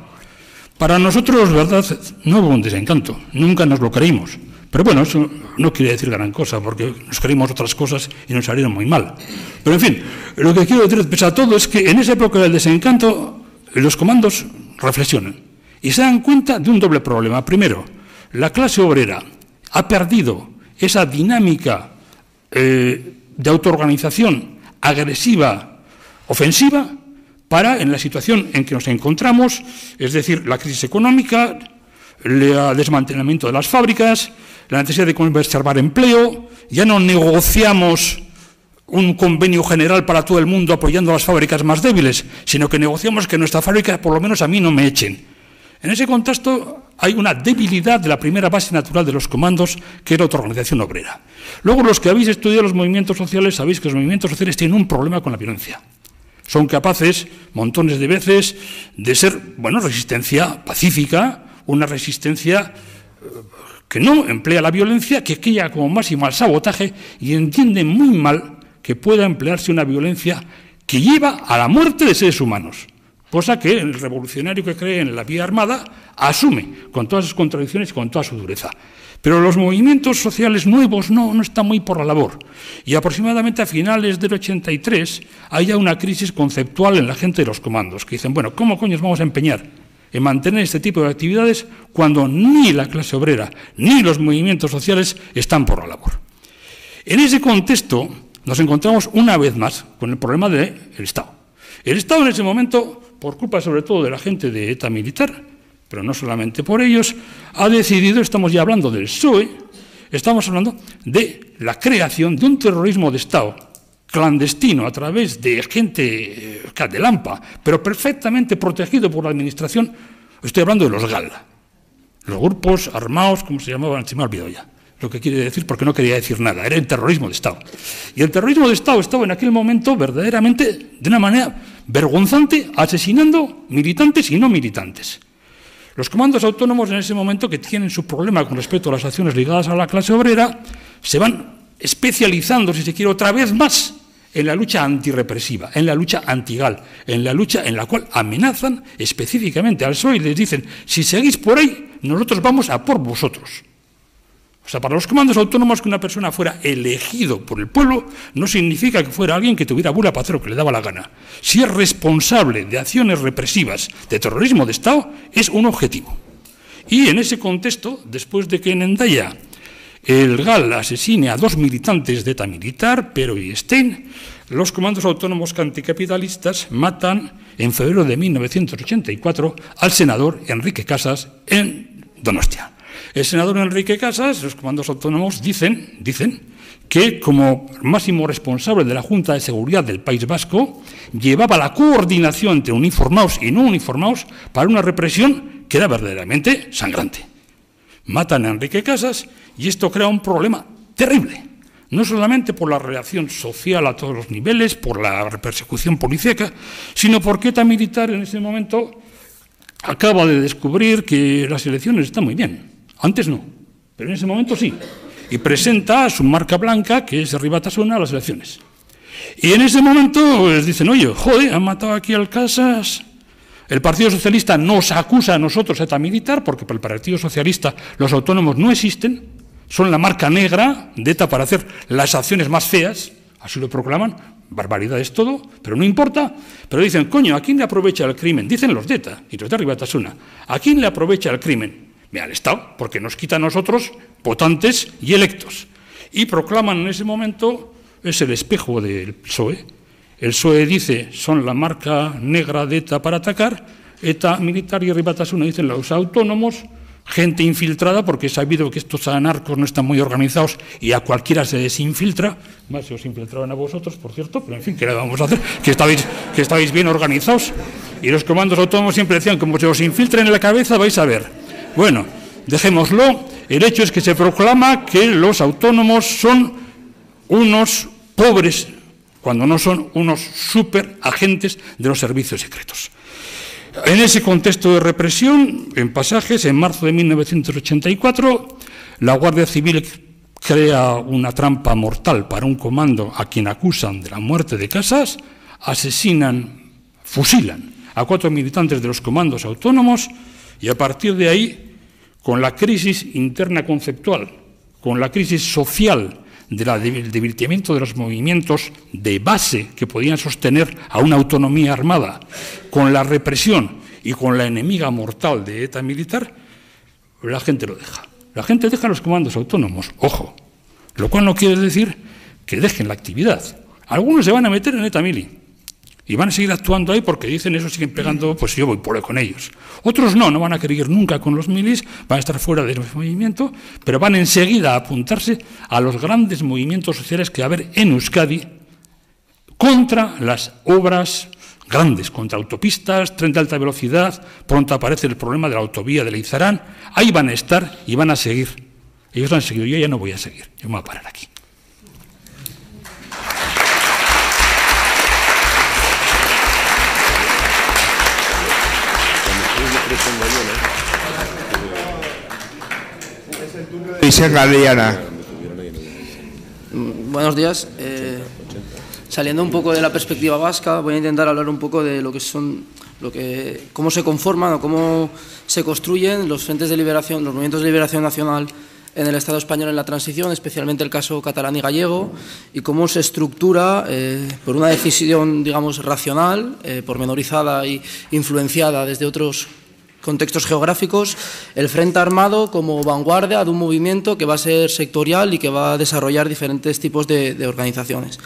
Para nosotros, verdad, no hubo un desencanto, nunca nos lo creímos. Pero bueno, eso no quiere decir gran cosa, porque nos creímos otras cosas y nos salieron muy mal. Pero en fin, lo que quiero decir, pese a todo, es que en esa época del desencanto, los comandos reflexionan y se dan cuenta de un doble problema. Primero, la clase obrera ha perdido esa dinámica de autoorganización agresiva, ofensiva, para, en la situación en que nos encontramos, es decir, la crisis económica, el desmantelamiento de las fábricas, la necesidad de conservar empleo, ya no negociamos un convenio general para todo el mundo apoyando a las fábricas más débiles, sino que negociamos que nuestra fábrica, por lo menos a mí, no me echen. En ese contexto hay una debilidad de la primera base natural de los comandos, que es la autoorganización obrera. Luego, los que habéis estudiado los movimientos sociales, sabéis que los movimientos sociales tienen un problema con la violencia. Son capaces, montones de veces, de ser, bueno, resistencia pacífica, una resistencia que no emplea la violencia, que crea como máximo al sabotaje y entiende muy mal que pueda emplearse una violencia que lleva a la muerte de seres humanos, cosa que el revolucionario que cree en la vía armada asume con todas sus contradicciones y con toda su dureza. Pero los movimientos sociales nuevos no están muy por la labor. Y aproximadamente a finales del 83 hay ya una crisis conceptual en la gente de los comandos, que dicen, bueno, ¿cómo coño vamos a empeñar en mantener este tipo de actividades cuando ni la clase obrera ni los movimientos sociales están por la labor? En ese contexto nos encontramos una vez más con el problema del Estado. El Estado en ese momento, por culpa sobre todo de la gente de ETA militar, pero no solamente por ellos, ha decidido, estamos ya hablando del PSOE, estamos hablando de la creación de un terrorismo de Estado clandestino a través de gente de Lampa, pero perfectamente protegido por la administración. Estoy hablando de los GAL, los grupos armados, como se llamaban, se me ha olvidado ya lo que quiere decir, porque no quería decir nada, era el terrorismo de Estado. Y el terrorismo de Estado estaba en aquel momento verdaderamente, de una manera vergonzante, asesinando militantes y no militantes. Los comandos autónomos en ese momento, que tienen su problema con respecto a las acciones ligadas a la clase obrera, se van especializando, si se quiere, otra vez más en la lucha antirrepresiva, en la lucha antigal, en la lucha en la cual amenazan específicamente al PSOE y les dicen, si seguís por ahí, nosotros vamos a por vosotros. O sea, para los comandos autónomos, que una persona fuera elegido por el pueblo no significa que fuera alguien que tuviera bula para hacer lo que le daba la gana. Si es responsable de acciones represivas, de terrorismo de Estado, es un objetivo. Y en ese contexto, después de que en Hendaya el GAL asesine a 2 militantes de ETA militar, Pero y Stein, los comandos autónomos anticapitalistas matan en febrero de 1984 al senador Enrique Casas en Donostia. El senador Enrique Casas, los comandos autónomos dicen que como máximo responsable de la Junta de Seguridad del País Vasco llevaba la coordinación entre uniformados y no uniformados para una represión que era verdaderamente sangrante. Matan a Enrique Casas y esto crea un problema terrible, no solamente por la relación social a todos los niveles, por la persecución policíaca, sino porque ETA militar en ese momento acaba de descubrir que las elecciones están muy bien. Antes no, pero en ese momento sí. Y presenta su marca blanca, que es Ribatasuna, a las elecciones. Y en ese momento les dicen, oye, joder, han matado aquí al Casas. El Partido Socialista nos acusa a nosotros, ETA militar, porque para el Partido Socialista los autónomos no existen, son la marca negra de ETA para hacer las acciones más feas, así lo proclaman, barbaridades todo, pero no importa. Pero dicen, coño, ¿a quién le aprovecha el crimen? Dicen los de ETA y los de Ribatasuna. ¿A quién le aprovecha el crimen? Al Estado, porque nos quita a nosotros votantes y electos. Y proclaman en ese momento, es el espejo del PSOE. El PSOE dice, son la marca negra de ETA para atacar. ETA militar y Ribatasuna dicen los autónomos, gente infiltrada, porque he sabido que estos anarcos no están muy organizados y a cualquiera se desinfiltra. Más se os infiltraban a vosotros, por cierto, pero en fin, ¿qué le vamos a hacer? Que estabais bien organizados. Y los comandos autónomos siempre decían, como se os infiltren en la cabeza, vais a ver. Bueno, dejémoslo. El hecho es que se proclama que los autónomos son unos pobres, cuando no son unos superagentes de los servicios secretos. En ese contexto de represión, en pasajes, en marzo de 1984, la Guardia Civil crea una trampa mortal para un comando a quien acusan de la muerte de Casas, asesinan, fusilan a 4 militantes de los comandos autónomos y a partir de ahí, con la crisis interna conceptual, con la crisis social del debilitamiento de los movimientos de base que podían sostener a una autonomía armada, con la represión y con la enemiga mortal de ETA militar, la gente lo deja. La gente deja los comandos autónomos, ojo, lo cual no quiere decir que dejen la actividad. Algunos se van a meter en ETA mili, Y van a seguir actuando ahí porque dicen eso, siguen pegando, pues yo voy por ahí con ellos. Otros no van a querer ir nunca con los milis, van a estar fuera del movimiento, pero van enseguida a apuntarse a los grandes movimientos sociales que va a haber en Euskadi contra las obras grandes, contra autopistas, tren de alta velocidad. Pronto aparece el problema de la autovía de Leizarán. Ahí van a estar y van a seguir. Ellos han seguido, yo ya no voy a seguir, yo me voy a parar aquí. Buenos días. Saliendo un poco de la perspectiva vasca, voy a intentar hablar un poco de lo que son, cómo se conforman o cómo se construyen los frentes de liberación, los movimientos de liberación nacional en el Estado español en la transición, especialmente el caso catalán y gallego, y cómo se estructura por una decisión, digamos, racional, pormenorizada e influenciada desde otros contextos geográficos, el Frente Armado como vanguardia de un movimiento que va a ser sectorial y que va a desarrollar diferentes tipos de organizaciones.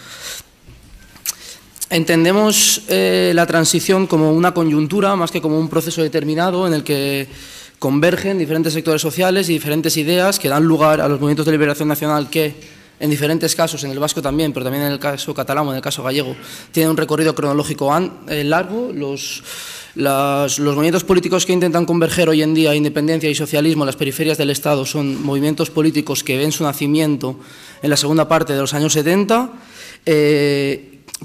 Entendemos la transición como una coyuntura más que como un proceso determinado en el que convergen diferentes sectores sociales y diferentes ideas que dan lugar a los movimientos de liberación nacional que, en diferentes casos, en el vasco también, pero también en el caso catalán o en el caso gallego, tienen un recorrido cronológico largo. Los movimientos políticos que intentan converger hoy en día, independencia y socialismo, en las periferias del Estado, son movimientos políticos que ven su nacimiento en la segunda parte de los años 70.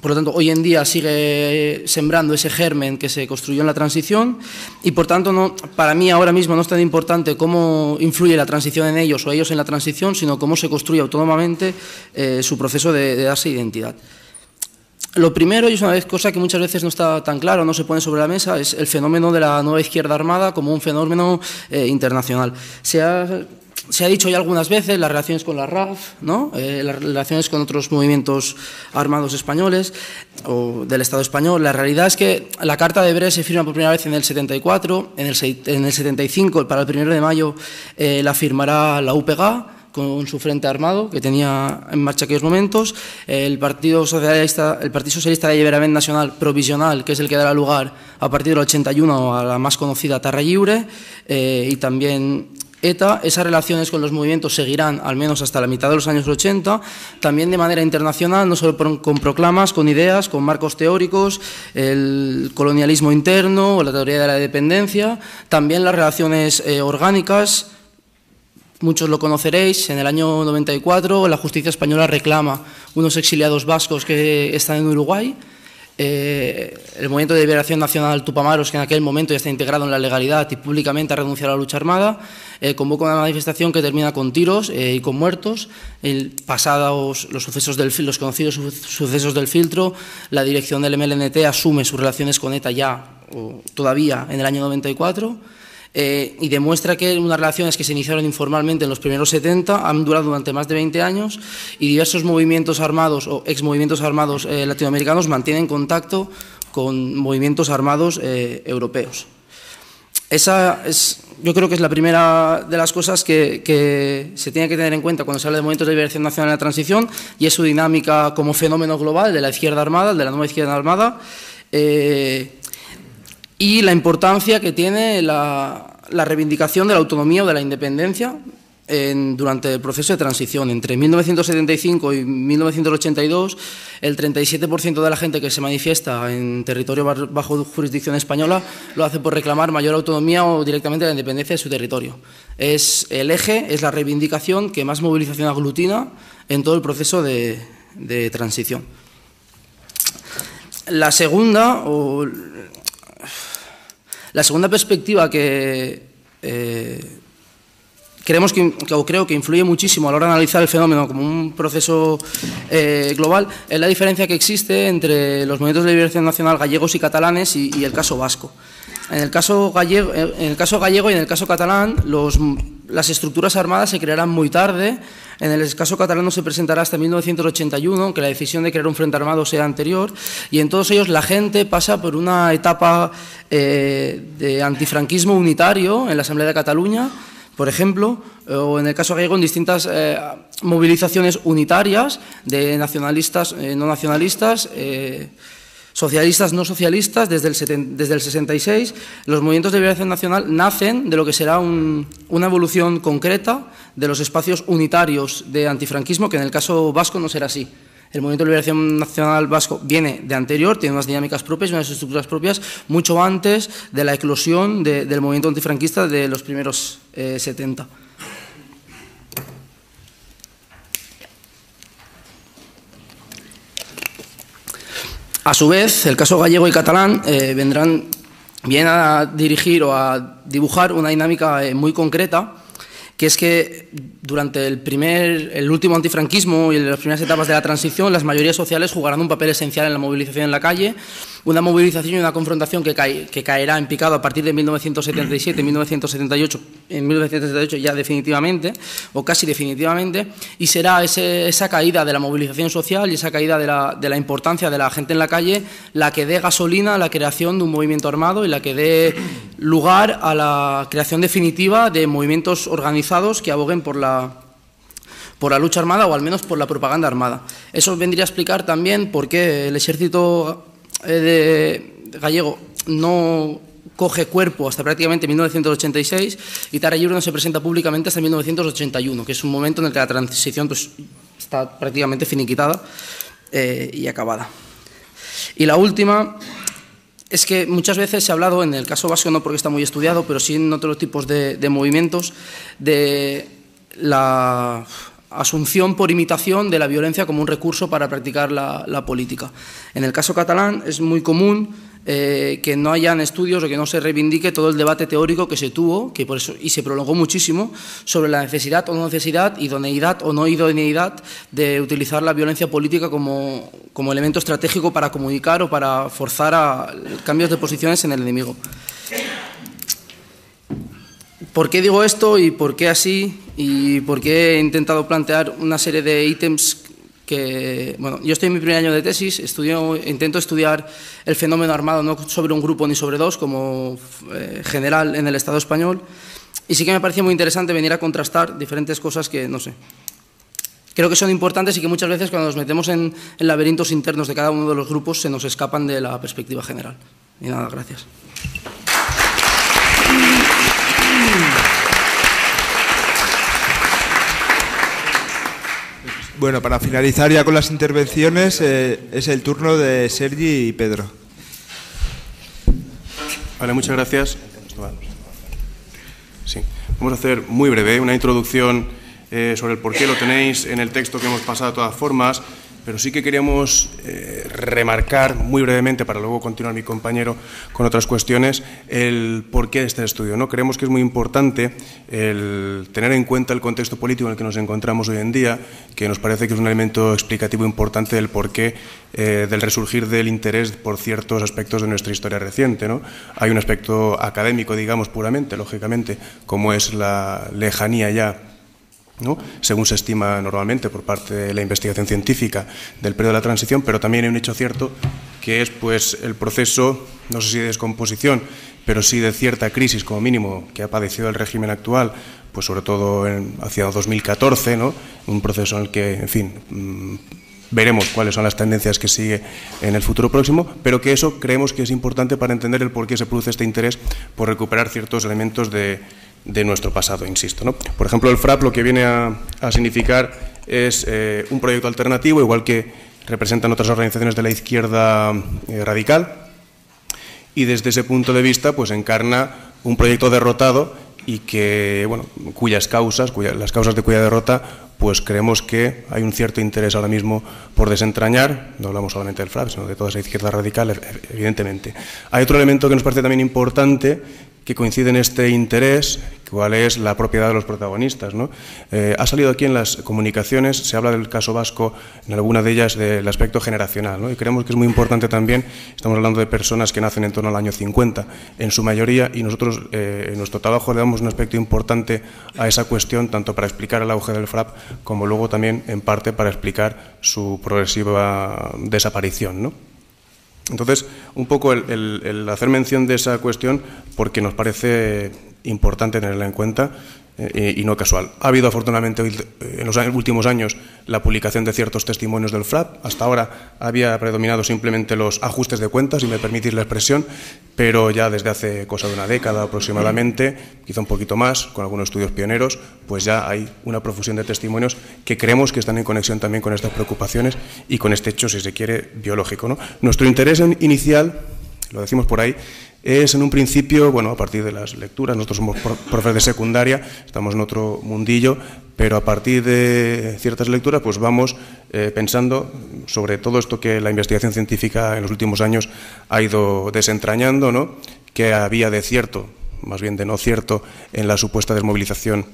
Por lo tanto, hoy en día sigue sembrando ese germen que se construyó en la transición y, por tanto, para mí ahora mismo no es tan importante cómo influye la transición en ellos o ellos en la transición, sino cómo se construye autónomamente su proceso de darse identidad. Lo primero, y es una cosa que muchas veces no está tan claro, no se pone sobre la mesa, es el fenómeno de la nueva izquierda armada como un fenómeno internacional. Se ha dicho ya algunas veces las relaciones con la RAF, ¿no? Las relaciones con otros movimientos armados españoles o del Estado español. La realidad es que la Carta de Brest se firma por primera vez en el 74, en el 75, para el 1 de mayo, la firmará la UPG con su frente armado que tenía en marcha aquellos momentos. El Partido Socialista de Alliberament Nacional Provisional, que es el que dará lugar a partir del 81 a la más conocida Terra Lliure, y también ETA. Esas relaciones con los movimientos seguirán al menos hasta la mitad de los años 80, también de manera internacional, no solo con proclamas, con ideas, con marcos teóricos, el colonialismo interno o la teoría de la dependencia, también las relaciones orgánicas. Muchos lo conoceréis, en el año 94 la justicia española reclama unos exiliados vascos que están en Uruguay. El movimiento de liberación nacional Tupamaros, que en aquel momento ya está integrado en la legalidad y públicamente ha renunciado a la lucha armada, convoca una manifestación que termina con tiros y con muertos. Pasados los conocidos sucesos del filtro, la dirección del MLNT asume sus relaciones con ETA ya o todavía en el año 94. Y demuestra que unas relaciones que se iniciaron informalmente en los primeros 70 han durado durante más de 20 años y diversos movimientos armados o exmovimientos armados latinoamericanos mantienen contacto con movimientos armados europeos. Esa yo creo que es la primera de las cosas que se tiene que tener en cuenta cuando se habla de movimientos de liberación nacional en la transición, y es su dinámica como fenómeno global de la izquierda armada, de la nueva izquierda armada, y la importancia que tiene la reivindicación de la autonomía o de la independencia durante el proceso de transición. Entre 1975 y 1982, el 37% de la gente que se manifiesta en territorio bajo jurisdicción española lo hace por reclamar mayor autonomía o directamente la independencia de su territorio. Es el eje, es la reivindicación que más movilización aglutina en todo el proceso de transición. La segunda perspectiva que creo que influye muchísimo a la hora de analizar el fenómeno como un proceso global es la diferencia que existe entre los movimientos de liberación nacional gallegos y catalanes y el caso vasco. En el caso gallego y en el caso catalán, las estructuras armadas se crearán muy tarde. En el caso catalán no se presentará hasta 1981, aunque la decisión de crear un frente armado sea anterior, y en todos ellos la gente pasa por una etapa de antifranquismo unitario en la Asamblea de Cataluña, por ejemplo, o en el caso gallego en distintas movilizaciones unitarias de nacionalistas, no nacionalistas, socialistas, no socialistas, desde el 66, los movimientos de liberación nacional nacen de lo que será una evolución concreta de los espacios unitarios de antifranquismo, que en el caso vasco no será así. El movimiento de liberación nacional vasco viene de anterior, tiene unas dinámicas propias y unas estructuras propias mucho antes de la eclosión del movimiento antifranquista de los primeros 70. A su vez, el caso gallego y catalán vienen a dirigir o a dibujar una dinámica muy concreta, que es que durante el último antifranquismo y en las primeras etapas de la transición, las mayorías sociales jugarán un papel esencial en la movilización en la calle, una movilización y una confrontación que caerá en picado a partir de 1977, 1978, en 1978 ya definitivamente, o casi definitivamente, y será esa caída de la movilización social y esa caída de la importancia de la gente en la calle la que dé gasolina a la creación de un movimiento armado y la que dé lugar a la creación definitiva de movimientos organizados que aboguen por la lucha armada o al menos por la propaganda armada. Eso vendría a explicar también por qué el ejército gallego no coge cuerpo hasta prácticamente 1986 y Terra Lliure no se presenta públicamente hasta 1981, que es un momento en el que la transición pues, está prácticamente finiquitada y acabada. Y la última es que muchas veces se ha hablado, en el caso vasco no porque está muy estudiado, pero sí en otros tipos de movimientos, de la asunción por imitación de la violencia como un recurso para practicar la política. En el caso catalán es muy común que no hayan estudios o que no se reivindique todo el debate teórico que se tuvo, que por eso, y se prolongó muchísimo, sobre la necesidad o no necesidad, idoneidad o no idoneidad de utilizar la violencia política como elemento estratégico para comunicar o para forzar a cambios de posiciones en el enemigo. ¿Por qué digo esto y por qué así? Y por qué he intentado plantear una serie de ítems que, bueno, yo estoy en mi primer año de tesis, intento estudiar el fenómeno armado no sobre un grupo ni sobre dos, como general en el Estado español, y sí que me parecía muy interesante venir a contrastar diferentes cosas que, no sé, creo que son importantes y que muchas veces cuando nos metemos en laberintos internos de cada uno de los grupos se nos escapan de la perspectiva general. Y nada, gracias. Bueno, para finalizar ya con las intervenciones, es el turno de Sergi y Pedro. Vale, muchas gracias. Sí, vamos a hacer muy breve una introducción sobre el por qué, lo tenéis en el texto que hemos pasado de todas formas, pero sí que queríamos remarcar muy brevemente, para luego continuar mi compañero con otras cuestiones, el porqué de este estudio, ¿no? Creemos que es muy importante el tener en cuenta el contexto político en el que nos encontramos hoy en día, que nos parece que es un elemento explicativo importante del porqué del resurgir del interés por ciertos aspectos de nuestra historia reciente, ¿no? Hay un aspecto académico, digamos, puramente, lógicamente, como es la lejanía ya, ¿no?, según se estima normalmente por parte de la investigación científica del periodo de la transición, pero también hay un hecho cierto que es pues el proceso, no sé si de descomposición, pero sí de cierta crisis como mínimo que ha padecido el régimen actual, pues sobre todo hacia 2014, ¿no?, un proceso en el que, en fin, veremos cuáles son las tendencias que sigue en el futuro próximo, pero que eso creemos que es importante para entender el por qué se produce este interés por recuperar ciertos elementos de nuestro pasado, insisto, ¿no? Por ejemplo, el FRAP lo que viene a significar es un proyecto alternativo, igual que representan otras organizaciones de la izquierda radical, y desde ese punto de vista pues encarna un proyecto derrotado y que, bueno, las causas de cuya derrota pues creemos que hay un cierto interés ahora mismo por desentrañar. No hablamos solamente del FRAP, sino de toda esa izquierda radical, evidentemente. Hay otro elemento que nos parece también importante, que coincide en este interés, cuál es la propiedad de los protagonistas, ¿no? Ha salido aquí en las comunicaciones, se habla del caso vasco, en alguna de ellas del aspecto generacional, ¿no? Y creemos que es muy importante también, estamos hablando de personas que nacen en torno al año 50, en su mayoría, y nosotros en nuestro trabajo le damos un aspecto importante a esa cuestión, tanto para explicar el auge del FRAP, como luego también, en parte, para explicar su progresiva desaparición, ¿no? Entonces, un poco el hacer mención de esa cuestión porque nos parece importante tenerla en cuenta y no casual. Ha habido afortunadamente en los últimos años la publicación de ciertos testimonios del FRAP. Hasta ahora había predominado simplemente los ajustes de cuentas, si me permitís la expresión, pero ya desde hace cosa de una década aproximadamente, quizá un poquito más, con algunos estudios pioneros, pues ya hay una profusión de testimonios que creemos que están en conexión también con estas preocupaciones y con este hecho, si se quiere, biológico, ¿no? Nuestro interés inicial, lo decimos por ahí, es en un principio, bueno, a partir de las lecturas, nosotros somos profes de secundaria, estamos en otro mundillo, pero a partir de ciertas lecturas pues vamos pensando sobre todo esto que la investigación científica en los últimos años ha ido desentrañando, ¿no? Que había de cierto, más bien de no cierto, en la supuesta desmovilización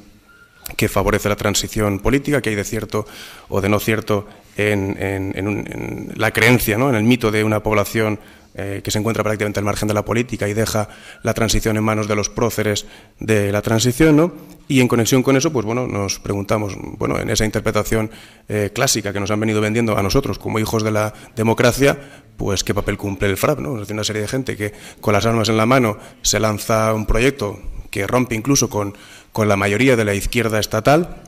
que favorece la transición política, que hay de cierto o de no cierto en la creencia, ¿no? En el mito de una población que se encuentra prácticamente al margen de la política y deja la transición en manos de los próceres de la transición, ¿no? Y en conexión con eso, pues bueno, nos preguntamos, bueno, en esa interpretación clásica que nos han venido vendiendo a nosotros como hijos de la democracia, pues qué papel cumple el FRAP, ¿no? Es decir, una serie de gente que con las armas en la mano se lanza un proyecto que rompe incluso con la mayoría de la izquierda estatal.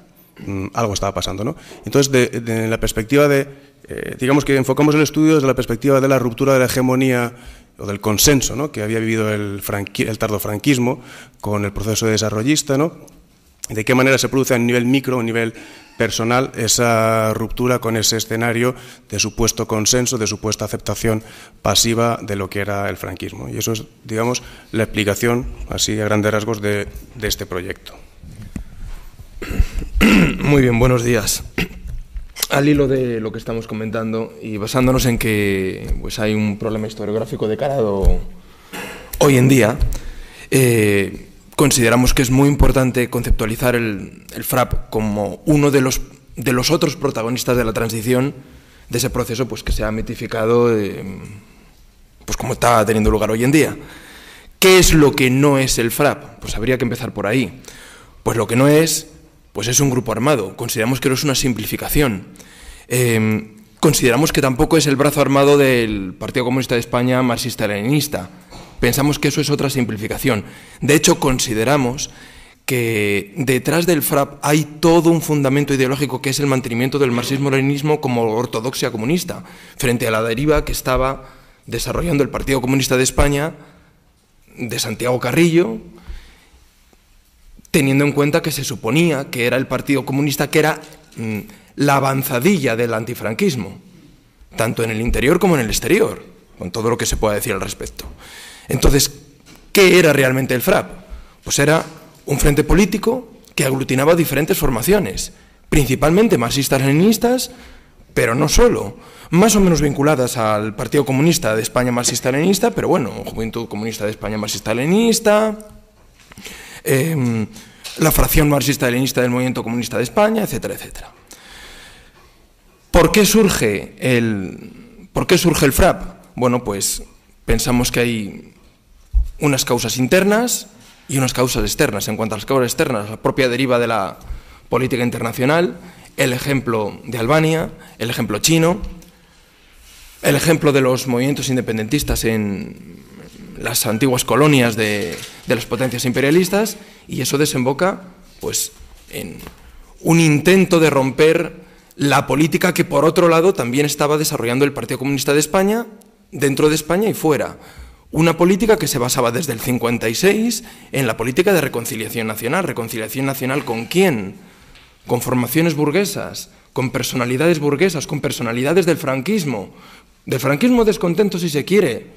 Algo estaba pasando, ¿no? Entonces, de la perspectiva digamos que enfocamos el estudio desde la perspectiva de la ruptura de la hegemonía o del consenso, ¿no? Que había vivido el tardofranquismo con el proceso desarrollista, ¿no? De qué manera se produce a nivel micro, a nivel personal, esa ruptura con ese escenario de supuesto consenso, de supuesta aceptación pasiva de lo que era el franquismo. Y eso es, digamos, la explicación, así a grandes rasgos, de este proyecto. Muy bien, buenos días. Al hilo de lo que estamos comentando y basándonos en que pues, hay un problema historiográfico declarado hoy en día, consideramos que es muy importante conceptualizar el FRAP como uno de los otros protagonistas de la transición, de ese proceso pues, que se ha mitificado pues, como está teniendo lugar hoy en día. ¿Qué es lo que no es el FRAP? Pues habría que empezar por ahí. Pues lo que no es... pues es un grupo armado. Consideramos que no es una simplificación. Consideramos que tampoco es el brazo armado del Partido Comunista de España marxista-leninista. Pensamos que eso es otra simplificación. De hecho, consideramos que detrás del FRAP hay todo un fundamento ideológico que es el mantenimiento del marxismo-leninismo como ortodoxia comunista, frente a la deriva que estaba desarrollando el Partido Comunista de España, de Santiago Carrillo, teniendo en cuenta que se suponía que era el Partido Comunista que era la avanzadilla del antifranquismo, tanto en el interior como en el exterior, con todo lo que se pueda decir al respecto. Entonces, ¿qué era realmente el FRAP? Pues era un frente político que aglutinaba diferentes formaciones, principalmente marxistas-leninistas, pero no solo, más o menos vinculadas al Partido Comunista de España marxista-leninista, pero bueno, Juventud Comunista de España marxista-leninista, la fracción marxista-leninista del Movimiento Comunista de España, etcétera, etcétera. ¿Por qué surge el FRAP? Bueno, pues pensamos que hay unas causas internas y unas causas externas. En cuanto a las causas externas, la propia deriva de la política internacional, el ejemplo de Albania, el ejemplo chino, el ejemplo de los movimientos independentistas en las antiguas colonias de las potencias imperialistas, y eso desemboca pues, en un intento de romper la política que, por otro lado, también estaba desarrollando el Partido Comunista de España, dentro de España y fuera. Una política que se basaba desde el 56 en la política de reconciliación nacional. ¿Reconciliación nacional con quién? Con formaciones burguesas, con personalidades burguesas, con personalidades del franquismo descontento si se quiere,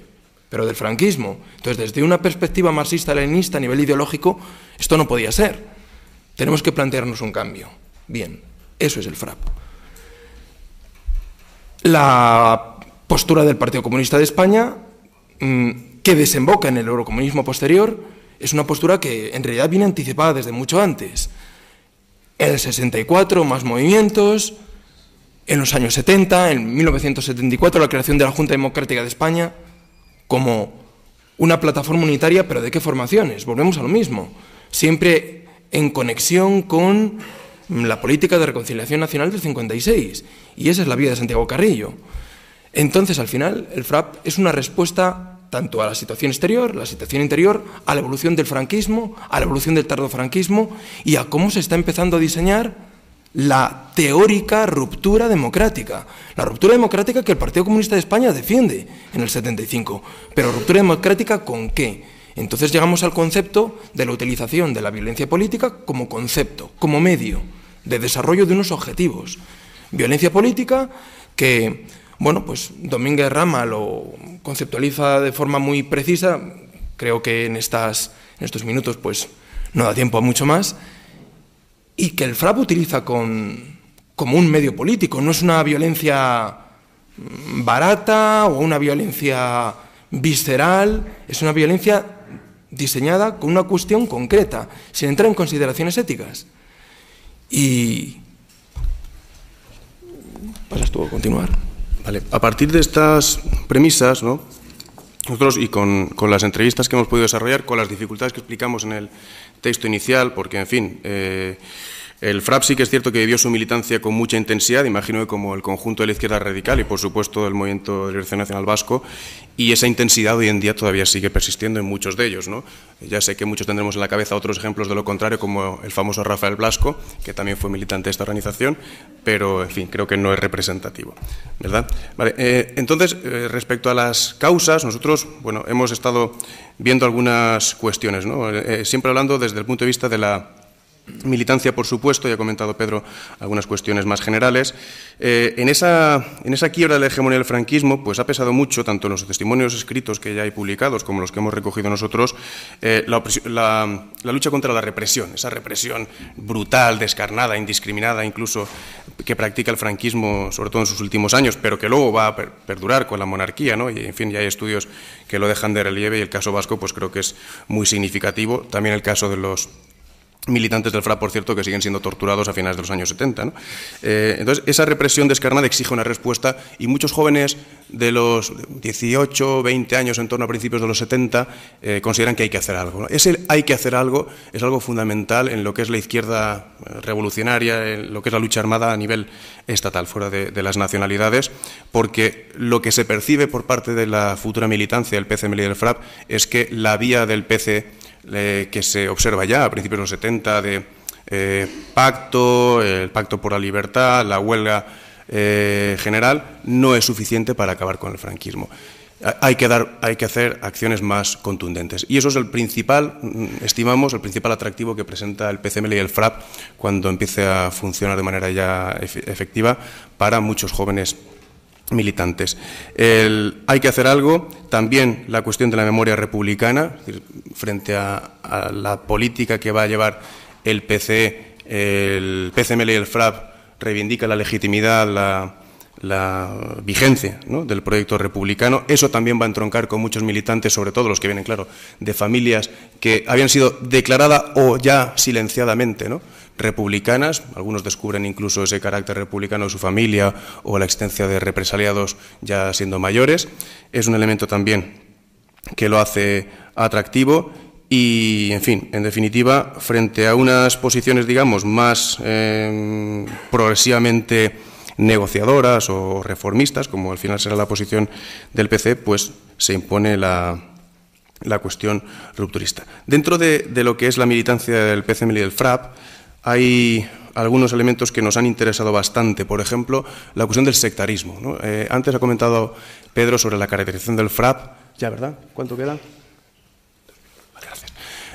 pero del franquismo. Entonces, desde una perspectiva marxista-leninista a nivel ideológico, esto no podía ser. Tenemos que plantearnos un cambio. Bien, eso es el FRAP. La postura del Partido Comunista de España, que desemboca en el eurocomunismo posterior, es una postura que en realidad viene anticipada desde mucho antes. En el 64, más movimientos. En los años 70, en 1974, la creación de la Junta Democrática de España como una plataforma unitaria, pero ¿de qué formaciones? Volvemos a lo mismo. Siempre en conexión con la política de reconciliación nacional del 56. Y esa es la vía de Santiago Carrillo. Entonces, al final, el FRAP es una respuesta tanto a la situación exterior, la situación interior, a la evolución del franquismo, a la evolución del tardofranquismo y a cómo se está empezando a diseñar la teórica ruptura democrática. La ruptura democrática que el Partido Comunista de España defiende en el 75. Pero ¿ruptura democrática con qué? Entonces llegamos al concepto de la utilización de la violencia política como concepto, como medio de desarrollo de unos objetivos. Violencia política que, bueno, pues Domínguez Rama lo conceptualiza de forma muy precisa. Creo que en estos minutos pues no da tiempo a mucho más. Y que el FRAP utiliza como un medio político. No es una violencia barata o una violencia visceral, es una violencia diseñada con una cuestión concreta, sin entrar en consideraciones éticas. Y pasas tú a continuar. Vale, a partir de estas premisas, ¿no?, nosotros, y con las entrevistas que hemos podido desarrollar, con las dificultades que explicamos en el texto inicial, porque, en fin, el FRAP sí que es cierto que vivió su militancia con mucha intensidad, imagino que como el conjunto de la izquierda radical y, por supuesto, del Movimiento de Liberación Nacional Vasco, y esa intensidad hoy en día todavía sigue persistiendo en muchos de ellos, ¿no? Ya sé que muchos tendremos en la cabeza otros ejemplos de lo contrario, como el famoso Rafael Blasco, que también fue militante de esta organización, pero, en fin, creo que no es representativo, ¿verdad? Vale, entonces, respecto a las causas, nosotros, bueno, hemos estado viendo algunas cuestiones, ¿no? Siempre hablando desde el punto de vista de la militancia, por supuesto, ya ha comentado Pedro algunas cuestiones más generales. En esa quiebra de la hegemonía del franquismo, pues ha pesado mucho, tanto en los testimonios escritos que ya hay publicados como los que hemos recogido nosotros, la lucha contra la represión, esa represión brutal, descarnada, indiscriminada, incluso que practica el franquismo, sobre todo en sus últimos años, pero que luego va a perdurar con la monarquía, ¿no? Y, en fin, ya hay estudios que lo dejan de relieve, y el caso vasco, pues creo que es muy significativo. También el caso de los militantes del FRAP, por cierto, que siguen siendo torturados a finales de los años 70, ¿no? Entonces, esa represión descarnada exige una respuesta, y muchos jóvenes de los 18, 20 años, en torno a principios de los 70, consideran que hay que hacer algo, ¿no? Ese hay que hacer algo es algo fundamental en lo que es la izquierda revolucionaria, en lo que es la lucha armada a nivel estatal, fuera de las nacionalidades, porque lo que se percibe por parte de la futura militancia del PCML y del FRAP es que la vía del PC que se observa ya a principios de los 70 de el pacto por la libertad, la huelga general, no es suficiente para acabar con el franquismo. Hay que hacer acciones más contundentes. Y eso es el principal, estimamos, el principal atractivo que presenta el PCML y el FRAP cuando empiece a funcionar de manera ya efectiva para muchos jóvenes militantes. Hay que hacer algo. También la cuestión de la memoria republicana, es decir, frente a la política que va a llevar el PC, el PCML y el FRAP reivindica la legitimidad, la vigencia, ¿no?, del proyecto republicano. Eso también va a entroncar con muchos militantes, sobre todo los que vienen, claro, de familias que habían sido declaradas o ya silenciadamente, ¿no?, republicanas. Algunos descubren incluso ese carácter republicano de su familia o la existencia de represaliados ya siendo mayores. Es un elemento también que lo hace atractivo y, en fin, en definitiva, frente a unas posiciones, digamos, más progresivamente negociadoras o reformistas, como al final será la posición del PC, pues se impone la cuestión rupturista. Dentro de lo que es la militancia del PCML y del FRAP, hay algunos elementos que nos han interesado bastante. Por ejemplo, la cuestión del sectarismo, ¿no? Antes ha comentado Pedro sobre la caracterización del FRAP. ¿Ya, verdad? ¿Cuánto queda? Vale, gracias.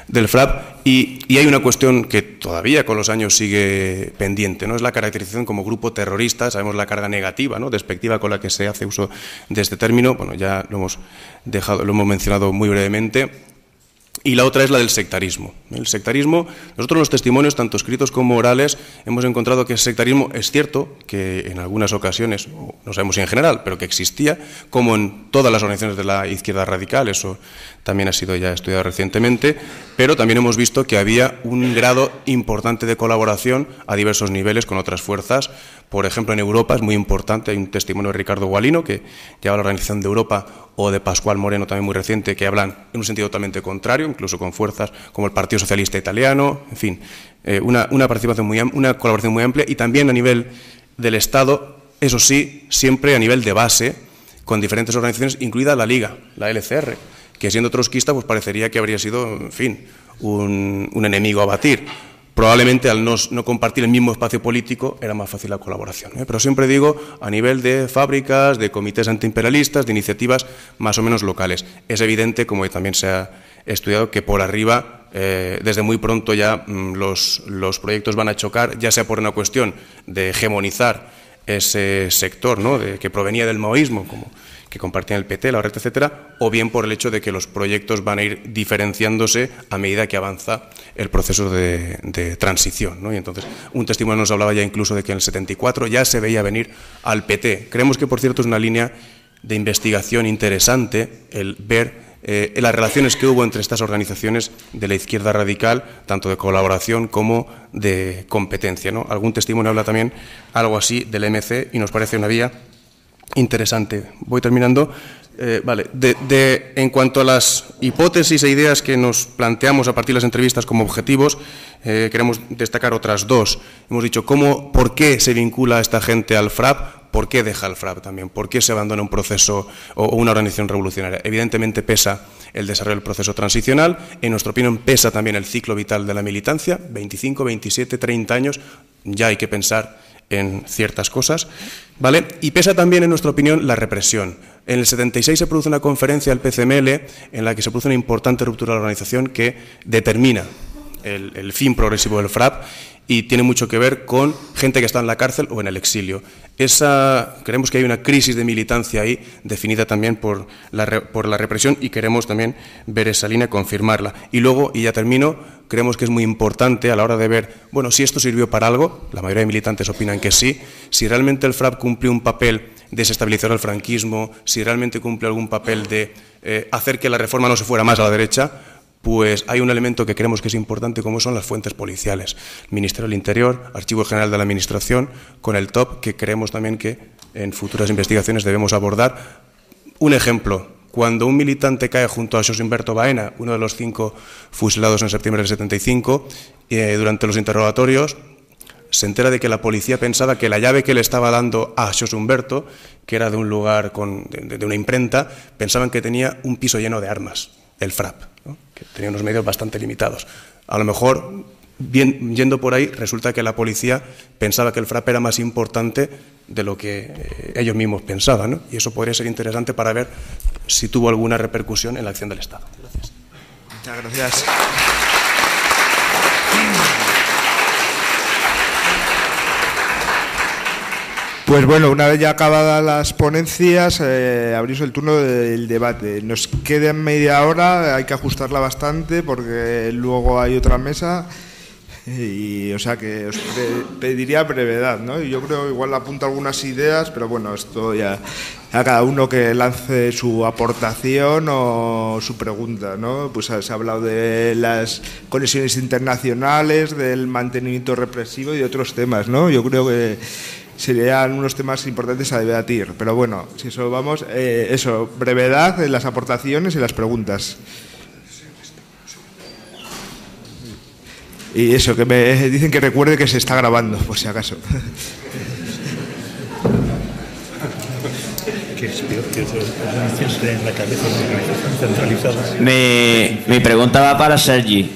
Del FRAP. Y hay una cuestión que todavía con los años sigue pendiente, ¿no? Es la caracterización como grupo terrorista. Sabemos la carga negativa, ¿no?, despectiva con la que se hace uso de este término. Bueno, ya lo hemos mencionado muy brevemente. Y la otra es la del sectarismo. El sectarismo, nosotros en los testimonios, tanto escritos como orales, hemos encontrado que el sectarismo es cierto que en algunas ocasiones, no sabemos si en general, pero que existía, como en todas las organizaciones de la izquierda radical, eso también ha sido ya estudiado recientemente, pero también hemos visto que había un grado importante de colaboración a diversos niveles con otras fuerzas. Por ejemplo, en Europa es muy importante, hay un testimonio de Ricardo Gualino, que lleva la Organización de Europa, o de Pascual Moreno, también muy reciente, que hablan en un sentido totalmente contrario, incluso con fuerzas como el Partido Socialista Italiano, en fin, una participación una colaboración muy amplia, y también a nivel del Estado, eso sí, siempre a nivel de base, con diferentes organizaciones, incluida la Liga, la LCR, que siendo trotskista pues parecería que habría sido, en fin, un enemigo a batir. Probablemente al no compartir el mismo espacio político era más fácil la colaboración, ¿eh? Pero siempre digo a nivel de fábricas, de comités antiimperialistas, de iniciativas más o menos locales. Es evidente, como también se ha estudiado, que por arriba, desde muy pronto ya los proyectos van a chocar, ya sea por una cuestión de hegemonizar ese sector, ¿no?, que provenía del maoísmo, como que compartían el PT, la ORET, etcétera, o bien por el hecho de que los proyectos van a ir diferenciándose a medida que avanza el proceso de transición, ¿no? Y entonces, un testimonio nos hablaba ya incluso de que en el 74 ya se veía venir al PT. Creemos que, por cierto, es una línea de investigación interesante el ver las relaciones que hubo entre estas organizaciones de la izquierda radical, tanto de colaboración como de competencia, ¿no? Algún testimonio habla también algo así del MC y nos parece una vía interesante. Voy terminando. Vale. En cuanto a las hipótesis e ideas que nos planteamos a partir de las entrevistas como objetivos, queremos destacar otras dos. Hemos dicho por qué se vincula a esta gente al FRAP, por qué deja el FRAP también, por qué se abandona un proceso o una organización revolucionaria. Evidentemente pesa el desarrollo del proceso transicional, en nuestra opinión pesa también el ciclo vital de la militancia, 25, 27, 30 años, ya hay que pensar en ciertas cosas, ¿vale? Y pesa también, en nuestra opinión, la represión. En el 76 se produce una conferencia del PCML en la que se produce una importante ruptura de la organización que determina el fin progresivo del FRAP y tiene mucho que ver con gente que está en la cárcel o en el exilio. Creemos que hay una crisis de militancia ahí, definida también por la represión, y queremos también ver esa línea, confirmarla. Y luego, y ya termino, creemos que es muy importante a la hora de ver, bueno, si esto sirvió para algo, la mayoría de militantes opinan que sí, si realmente el FRAP cumplió un papel desestabilizador al franquismo, si realmente cumple algún papel de hacer que la reforma no se fuera más a la derecha, pues hay un elemento que creemos que es importante, como son las fuentes policiales. Ministerio del Interior, Archivo General de la Administración, con el TOP, que creemos también que en futuras investigaciones debemos abordar. Un ejemplo, cuando un militante cae junto a Xosé Humberto Baena, uno de los 5 fusilados en septiembre del 75, durante los interrogatorios, se entera de que la policía pensaba que la llave que le estaba dando a Xosé Humberto, que era de un lugar de una imprenta, pensaban que tenía un piso lleno de armas, el FRAP, ¿no?, que tenía unos medios bastante limitados. A lo mejor, yendo por ahí, resulta que la policía pensaba que el FRAP era más importante de lo que ellos mismos pensaban, ¿no? Y eso podría ser interesante para ver si tuvo alguna repercusión en la acción del Estado. Gracias. Muchas gracias. Pues bueno, una vez ya acabadas las ponencias, abrimos el turno del debate. Nos queda media hora, hay que ajustarla bastante porque luego hay otra mesa. Y, o sea que os pediría brevedad, ¿no? Y yo creo igual apunto algunas ideas, pero bueno, esto ya a cada uno que lance su aportación o su pregunta, ¿no? Pues se ha hablado de las conexiones internacionales, del mantenimiento represivo y de otros temas, ¿no? Yo creo que serían unos temas importantes a debatir, pero bueno, si eso vamos, brevedad en las aportaciones y las preguntas. Y eso, que me dicen que recuerde que se está grabando, por si acaso. Mi pregunta va para Sergi.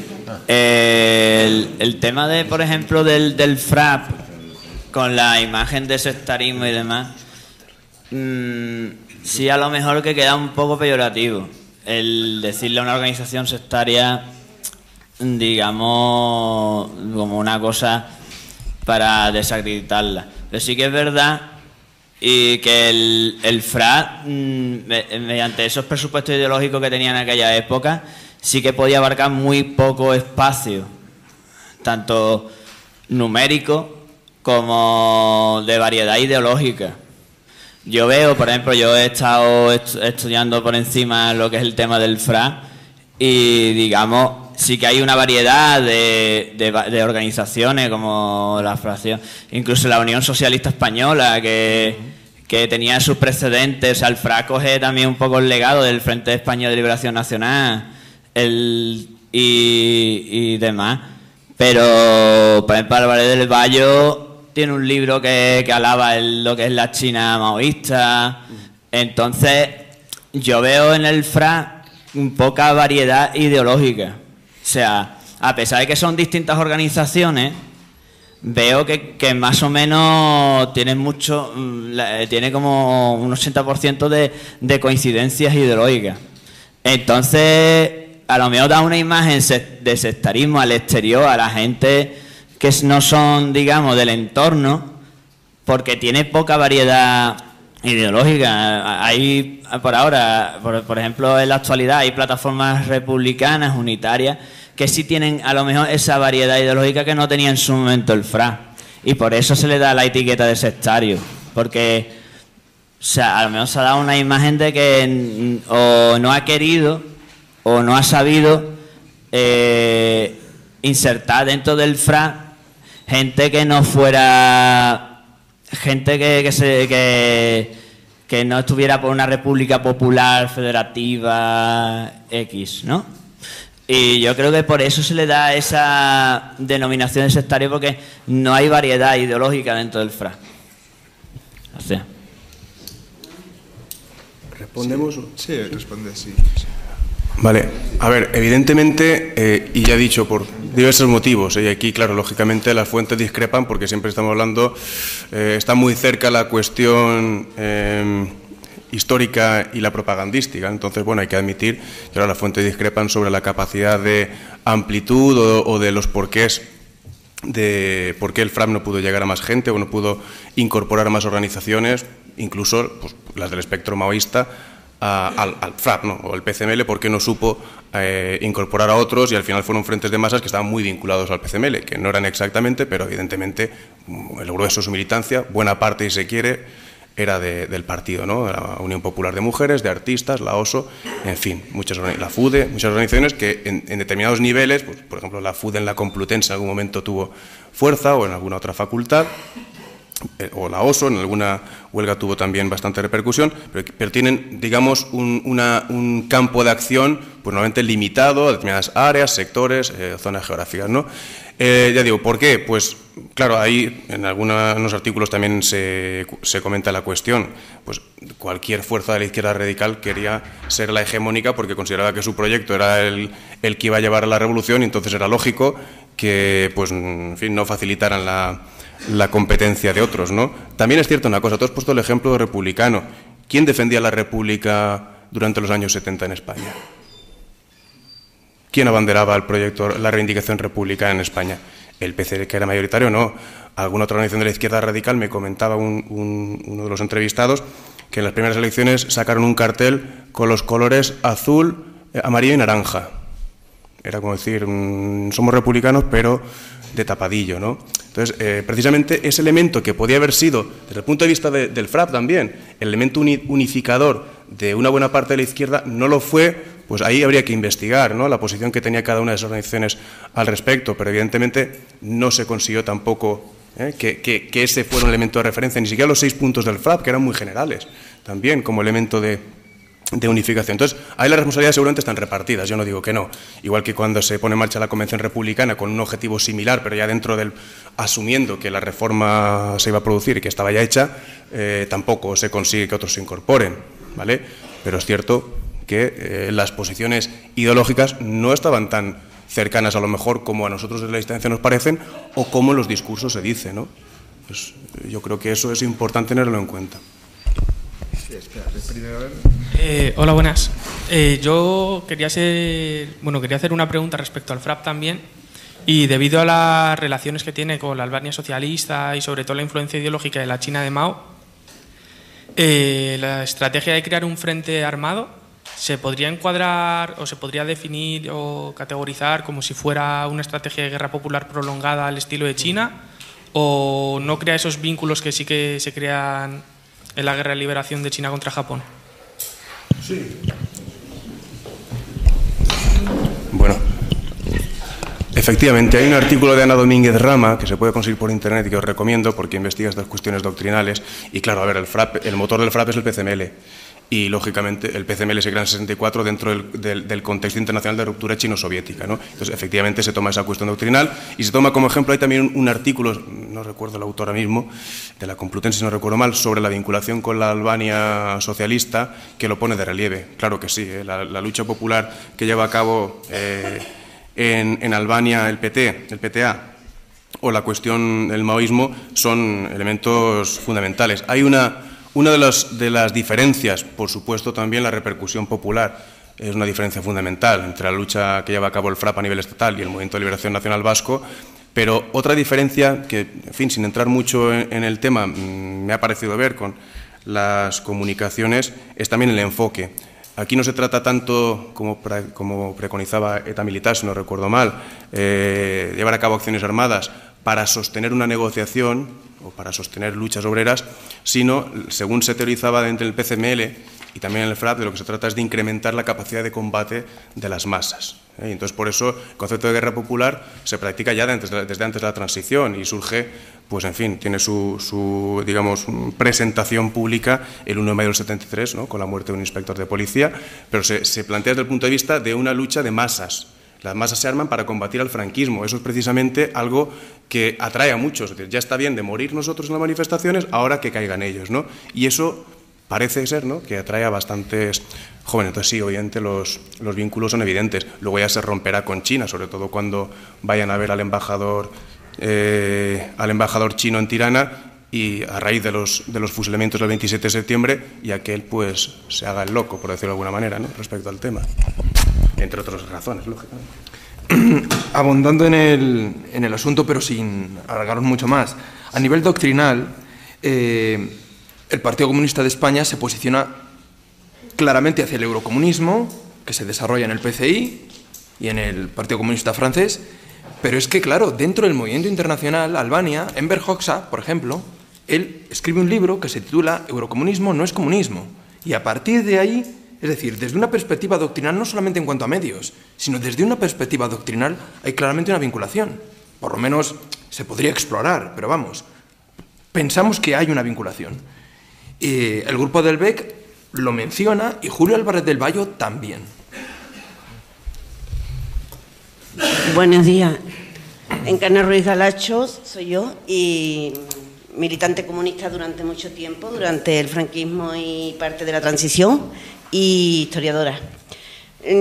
El tema de, por ejemplo, del FRAP, con la imagen de sectarismo y demás, sí, a lo mejor que queda un poco peyorativo el decirle a una organización sectaria, digamos, como una cosa para desacreditarla. Pero sí que es verdad y que el FRAP, mediante esos presupuestos ideológicos que tenía en aquella época, sí que podía abarcar muy poco espacio, tanto numérico como de variedad ideológica. Yo veo, por ejemplo, yo he estado estudiando por encima lo que es el tema del FRAP y, digamos, sí que hay una variedad de organizaciones como la fracción, incluso la Unión Socialista Española, que tenía sus precedentes. O sea, el FRAP coge también un poco el legado del Frente Español de Liberación Nacional y demás. Pero, por ejemplo, Álvarez del Valle tiene un libro que alaba lo que es la China maoísta. Entonces, yo veo en el FRA poca variedad ideológica. O sea, a pesar de que son distintas organizaciones, veo que más o menos tiene como un 80% de coincidencias ideológicas. Entonces, a lo mejor da una imagen de sectarismo al exterior a la gente que no son, digamos, del entorno, porque tiene poca variedad ideológica. Hay, por ahora, por ejemplo, en la actualidad hay plataformas republicanas, unitarias, que sí tienen a lo mejor esa variedad ideológica que no tenía en su momento el FRA. Y por eso se le da la etiqueta de sectario. Porque, o sea, a lo mejor se ha dado una imagen de que o no ha querido o no ha sabido insertar dentro del FRA gente que no fuera... gente que no estuviera por una república popular, federativa, X, ¿no? Y yo creo que por eso se le da esa denominación de sectario, porque no hay variedad ideológica dentro del FRA. Gracias. ¿Respondemos? Sí, responde, sí. Vale, a ver, evidentemente, y ya he dicho, por diversos motivos, y aquí, claro, lógicamente las fuentes discrepan porque siempre estamos hablando, está muy cerca la cuestión histórica y la propagandística. Entonces, bueno, hay que admitir que ahora las fuentes discrepan sobre la capacidad de amplitud o de los porqués de por qué el FRAP no pudo llegar a más gente o no pudo incorporar a más organizaciones, incluso pues, las del espectro maoísta, al FRAP, ¿no? O el PCML, porque no supo incorporar a otros, y al final fueron frentes de masas que estaban muy vinculados al PCML, que no eran exactamente, pero evidentemente el grueso de su militancia, buena parte, si se quiere, era del partido, ¿no? La Unión Popular de Mujeres, de Artistas, la OSO, en fin, la FUDE, muchas organizaciones que en determinados niveles, pues, por ejemplo, la FUDE en la Complutense en algún momento tuvo fuerza, o en alguna otra facultad, o la OSO en alguna huelga tuvo también bastante repercusión, pero tienen, digamos, un campo de acción pues normalmente limitado a determinadas áreas, sectores, zonas geográficas, ¿no? Ya digo, ¿por qué? Pues claro, ahí en algunos artículos también se comenta la cuestión. Pues cualquier fuerza de la izquierda radical quería ser la hegemónica porque consideraba que su proyecto era el que iba a llevar a la revolución, y entonces era lógico que, pues, en fin, no facilitaran la competencia de otros, ¿no? También es cierto una cosa, tú has puesto el ejemplo de republicano. ¿Quién defendía la República durante los años 70 en España? ¿Quién abanderaba el proyecto, la reivindicación republicana en España? ¿El PC, que era mayoritario? No. Alguna otra organización de la izquierda radical, me comentaba uno de los entrevistados, que en las primeras elecciones sacaron un cartel con los colores azul, amarillo y naranja. Era como decir, somos republicanos, pero de tapadillo, ¿no? Entonces, precisamente ese elemento que podía haber sido, desde el punto de vista del FRAP también, el elemento unificador de una buena parte de la izquierda, no lo fue. Pues ahí habría que investigar, ¿no?, la posición que tenía cada una de esas organizaciones al respecto, pero evidentemente no se consiguió tampoco que ese fuera un elemento de referencia, ni siquiera los 6 puntos del FRAP, que eran muy generales, también como elemento de unificación. Entonces, ahí las responsabilidades seguramente están repartidas, yo no digo que no. Igual que cuando se pone en marcha la Convención Republicana con un objetivo similar, pero ya dentro asumiendo que la reforma se iba a producir y que estaba ya hecha, tampoco se consigue que otros se incorporen, ¿vale? Pero es cierto que las posiciones ideológicas no estaban tan cercanas a lo mejor como a nosotros desde la distancia nos parecen o como en los discursos se dice, ¿no? Pues yo creo que eso es importante tenerlo en cuenta. Sí, espera, primero a ver. Hola, buenas. Yo quería hacer una pregunta respecto al FRAP también, y debido a las relaciones que tiene con la Albania socialista y sobre todo la influencia ideológica de la China de Mao, la estrategia de crear un frente armado ¿se podría encuadrar o se podría definir o categorizar como si fuera una estrategia de guerra popular prolongada al estilo de China, o no crea esos vínculos que sí que se crean en la guerra de liberación de China contra Japón? Sí. Bueno, efectivamente, hay un artículo de Ana Domínguez Rama que se puede conseguir por internet y que os recomiendo porque investiga estas cuestiones doctrinales. Y claro, a ver, el motor del FRAP es el PCML. y, lógicamente, el PCML se crea en 64 dentro del contexto internacional de ruptura chino-soviética, ¿no? Entonces, efectivamente, se toma esa cuestión doctrinal y se toma como ejemplo, hay también un artículo, no recuerdo el autor ahora mismo, de la Complutense, si no recuerdo mal, sobre la vinculación con la Albania socialista, que lo pone de relieve. Claro que sí, la lucha popular que lleva a cabo en Albania el PTA, o la cuestión del maoísmo, son elementos fundamentales. Hay una de las diferencias, por supuesto, también la repercusión popular. Es una diferencia fundamental entre la lucha que lleva a cabo el FRAP a nivel estatal y el Movimiento de Liberación Nacional Vasco, pero otra diferencia que, en fin, sin entrar mucho en el tema, me ha parecido ver con las comunicaciones, es también el enfoque. Aquí no se trata tanto, como preconizaba ETA Militar, si no recuerdo mal, llevar a cabo acciones armadas para sostener una negociación o para sostener luchas obreras, sino, según se teorizaba dentro del PCML y también en el FRAP, de lo que se trata es de incrementar la capacidad de combate de las masas. Y entonces, por eso, el concepto de guerra popular se practica ya desde antes de la transición y surge, pues en fin, tiene su digamos, presentación pública el 1 de mayo del 73, ¿no?, con la muerte de un inspector de policía, pero se plantea desde el punto de vista de una lucha de masas. Las masas se arman para combatir al franquismo. Eso es precisamente algo que atrae a muchos. Es decir, ya está bien de morir nosotros en las manifestaciones, ahora que caigan ellos, ¿no? Y eso parece ser, ¿no?, que atrae a bastantes jóvenes. Entonces, sí, obviamente los vínculos son evidentes. Luego ya se romperá con China, sobre todo cuando vayan a ver al embajador chino en Tirana, y a raíz de los fusilamientos del 27 de septiembre, y aquel pues se haga el loco, por decirlo de alguna manera, ¿no?, respecto al tema. Entre otras razones, lógicamente. Abondando en el asunto, pero sin alargarnos mucho más, a nivel doctrinal, el Partido Comunista de España se posiciona claramente hacia el eurocomunismo, que se desarrolla en el PCI y en el Partido Comunista francés, pero es que, claro, dentro del movimiento internacional, Albania, Enver Hoxha, por ejemplo, él escribe un libro que se titula Eurocomunismo no es comunismo, y a partir de ahí, es decir, desde una perspectiva doctrinal, no solamente en cuanto a medios, sino desde una perspectiva doctrinal, hay claramente una vinculación. Por lo menos se podría explorar, pero vamos, pensamos que hay una vinculación. El grupo del BEC lo menciona y Julio Álvarez del Valle también. Buenos días. Encarna Ruiz Galacho soy yo y militante comunista durante mucho tiempo, durante el franquismo y parte de la transición, y historiadora.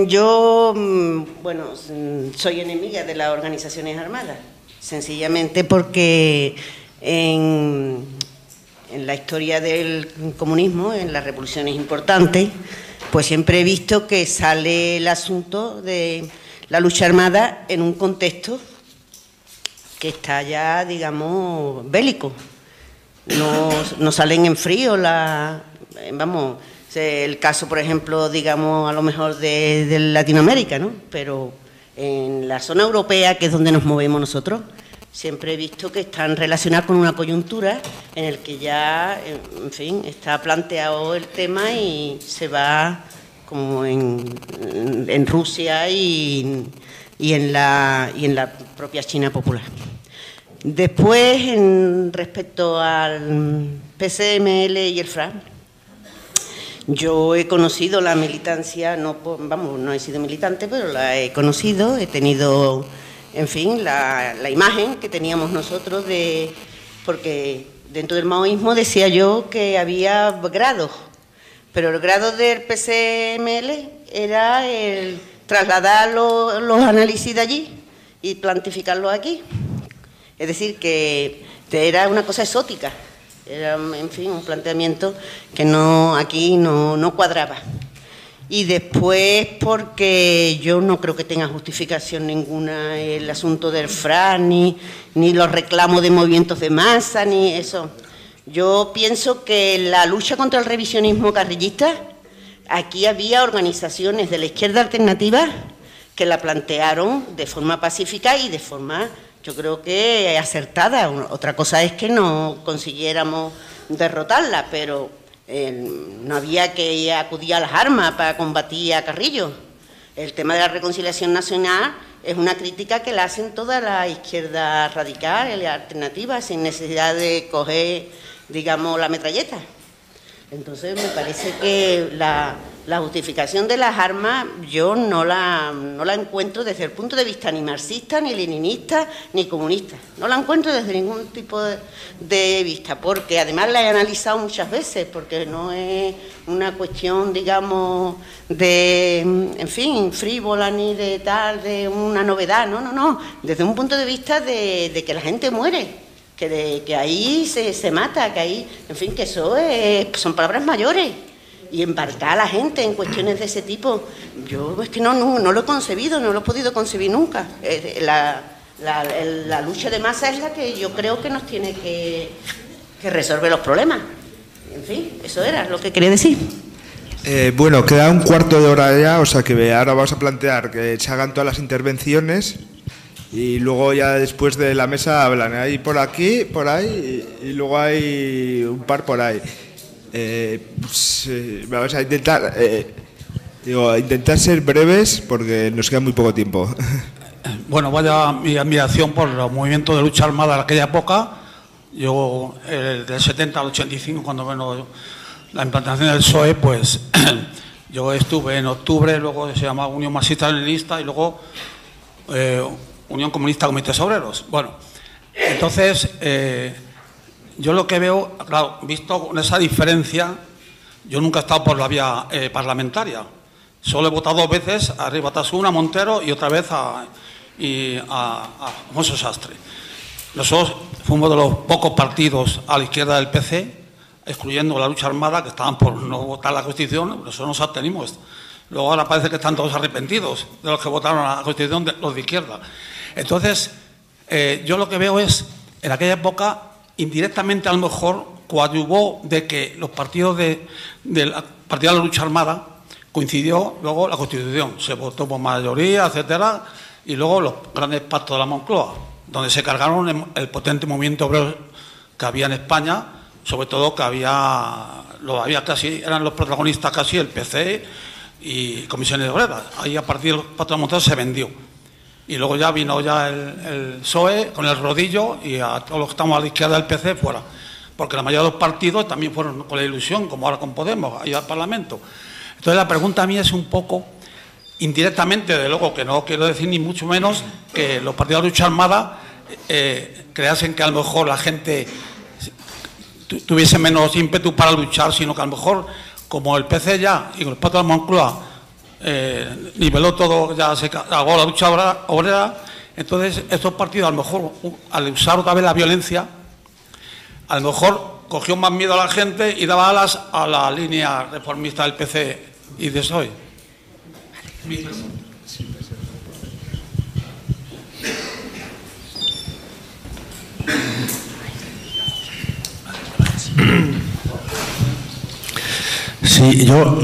Yo, bueno, soy enemiga de las organizaciones armadas, sencillamente porque en la historia del comunismo, en las revoluciones importantes, pues siempre he visto que sale el asunto de la lucha armada en un contexto que está ya, digamos, bélico. No salen en frío vamos, el caso, por ejemplo, digamos, a lo mejor de Latinoamérica, ¿no? Pero en la zona europea, que es donde nos movemos nosotros, siempre he visto que están relacionadas con una coyuntura en el que ya, en fin, está planteado el tema y se va como en Rusia y en la propia China popular. Después, respecto al PCML y el FRAP, yo he conocido la militancia, no he sido militante, pero la he conocido, he tenido, en fin, la imagen que teníamos nosotros porque dentro del maoísmo decía yo que había grados, pero el grado del PCML era el trasladar los análisis de allí y plantificarlos aquí. Es decir, que era una cosa exótica, era, en fin, un planteamiento que aquí no cuadraba. Y después, porque yo no creo que tenga justificación ninguna el asunto del FRA, ni los reclamos de movimientos de masa, ni eso. Yo pienso que la lucha contra el revisionismo carrillista, aquí había organizaciones de la izquierda alternativa que la plantearon de forma pacífica y de forma, yo creo que acertada. Otra cosa es que no consiguiéramos derrotarla, pero no había que acudir a las armas para combatir a Carrillo. El tema de la reconciliación nacional es una crítica que la hacen toda la izquierda radical y la alternativa, sin necesidad de coger, digamos, la metralleta. Entonces me parece que la justificación de las armas yo no la encuentro desde el punto de vista ni marxista, ni leninista, ni comunista. No la encuentro desde ningún tipo de vista, porque además la he analizado muchas veces, porque no es una cuestión, digamos, de, en fin, frívola ni de tal, de una novedad, no, desde un punto de vista de que la gente muere. Que ahí se mata, que ahí, en fin, que eso son palabras mayores. Y embarcar a la gente en cuestiones de ese tipo, yo es que no lo he concebido, no lo he podido concebir nunca. La lucha de masa es la que yo creo que nos tiene que resolver los problemas. En fin, eso era lo que quería decir. Bueno, queda un cuarto de hora ya, o sea que ahora vamos a plantear que se hagan todas las intervenciones. Y luego ya después de la mesa hablan ahí por aquí, por ahí, y luego hay un par por ahí. Vamos a intentar, intentar ser breves porque nos queda muy poco tiempo. Bueno, vaya mi admiración por los movimientos de lucha armada de aquella época. Yo, del 70 al 85, cuando vino la implantación del PSOE, pues yo estuve en octubre, luego se llamaba Unión Marxista-Leninista y luego Unión Comunista Comités Obreros. Bueno, entonces, yo lo que veo, claro, visto con esa diferencia, yo nunca he estado por la vía parlamentaria. Solo he votado 2 veces a Ribatasuna, a Montero y otra vez a Alfonso Sastre. Nosotros fuimos de los pocos partidos a la izquierda del PC, excluyendo la lucha armada, que estaban por no votar la Constitución, nosotros nos abstenimos. Luego ahora parece que están todos arrepentidos de los que votaron a la Constitución, los de izquierda. Entonces, yo lo que veo es, en aquella época, indirectamente a lo mejor coadyuvó de que los partidos de la lucha armada coincidió luego la Constitución, se votó por mayoría, etcétera, y luego los grandes pactos de la Moncloa, donde se cargaron el potente movimiento obrero que había en España, sobre todo que eran los protagonistas casi el PC y comisiones obreras. Ahí a partir del pacto de la Moncloa se vendió. Y luego ya vino el PSOE con el rodillo y a todos los que estamos a la izquierda del PC fuera. Porque la mayoría de los partidos también fueron con la ilusión, como ahora con Podemos, ahí al Parlamento. Entonces la pregunta a mí es un poco, indirectamente, de luego, que no quiero decir ni mucho menos que los partidos de lucha armada creasen que a lo mejor la gente tuviese menos ímpetu para luchar, sino que a lo mejor, como el PC ya y con el pacto de la Moncloa niveló todo, ya se acabó la lucha obrera, entonces estos partidos a lo mejor, al usar otra vez la violencia, a lo mejor cogió más miedo a la gente y daba alas a la línea reformista del PC y de PSOE. Sí, yo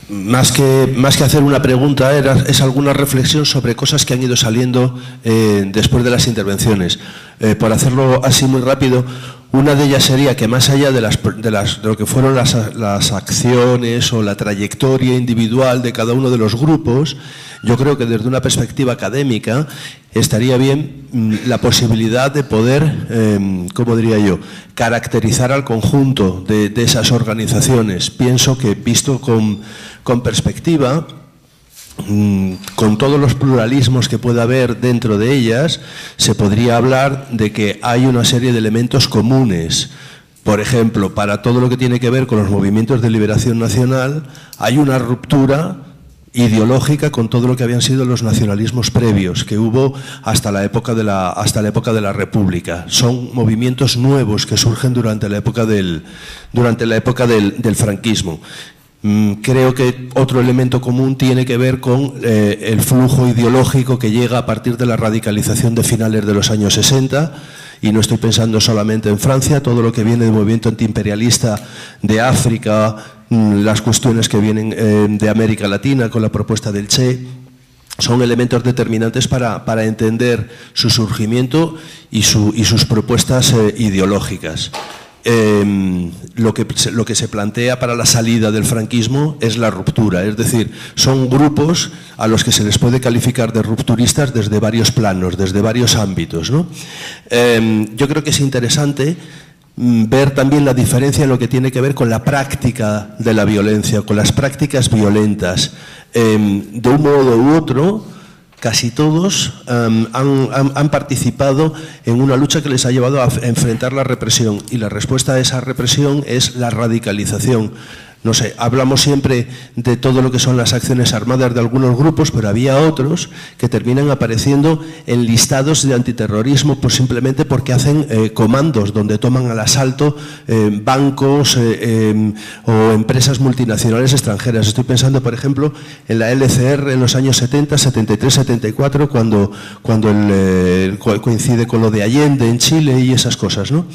más que hacer una pregunta es alguna reflexión sobre cosas que han ido saliendo después de las intervenciones. Por hacerlo así muy rápido, una de ellas sería que más allá de lo que fueron las acciones o la trayectoria individual de cada uno de los grupos, yo creo que desde una perspectiva académica estaría bien la posibilidad de poder, ¿cómo diría yo?, caracterizar al conjunto de esas organizaciones. Pienso que, visto con perspectiva, con todos los pluralismos que pueda haber dentro de ellas, se podría hablar de que hay una serie de elementos comunes. Por ejemplo, para todo lo que tiene que ver con los movimientos de liberación nacional, hay una ruptura ideológica con todo lo que habían sido los nacionalismos previos que hubo hasta la época de la República. Son movimientos nuevos que surgen durante la época del franquismo. Creo que otro elemento común tiene que ver con el flujo ideológico que llega a partir de la radicalización de finales de los años 60, y no estoy pensando solamente en Francia, todo lo que viene del movimiento antiimperialista de África, las cuestiones que vienen de América Latina con la propuesta del Che, son elementos determinantes para entender su surgimiento y sus propuestas ideológicas. Lo que se plantea para la salida del franquismo es la ruptura, es decir, son grupos a los que se les puede calificar de rupturistas desde varios planos, desde varios ámbitos, ¿no? Yo creo que es interesante ver también la diferencia en lo que tiene que ver con la práctica de la violencia, con las prácticas violentas. De un modo u otro, casi todos han participado en una lucha que les ha llevado a enfrentar la represión, y la respuesta a esa represión es la radicalización. No sé, hablamos siempre de todo lo que son las acciones armadas de algunos grupos, pero había otros que terminan apareciendo en listados de antiterrorismo pues simplemente porque hacen comandos donde toman al asalto bancos o empresas multinacionales extranjeras. Estoy pensando, por ejemplo, en la LCR en los años 70, 73, 74, cuando coincide con lo de Allende en Chile y esas cosas, ¿no?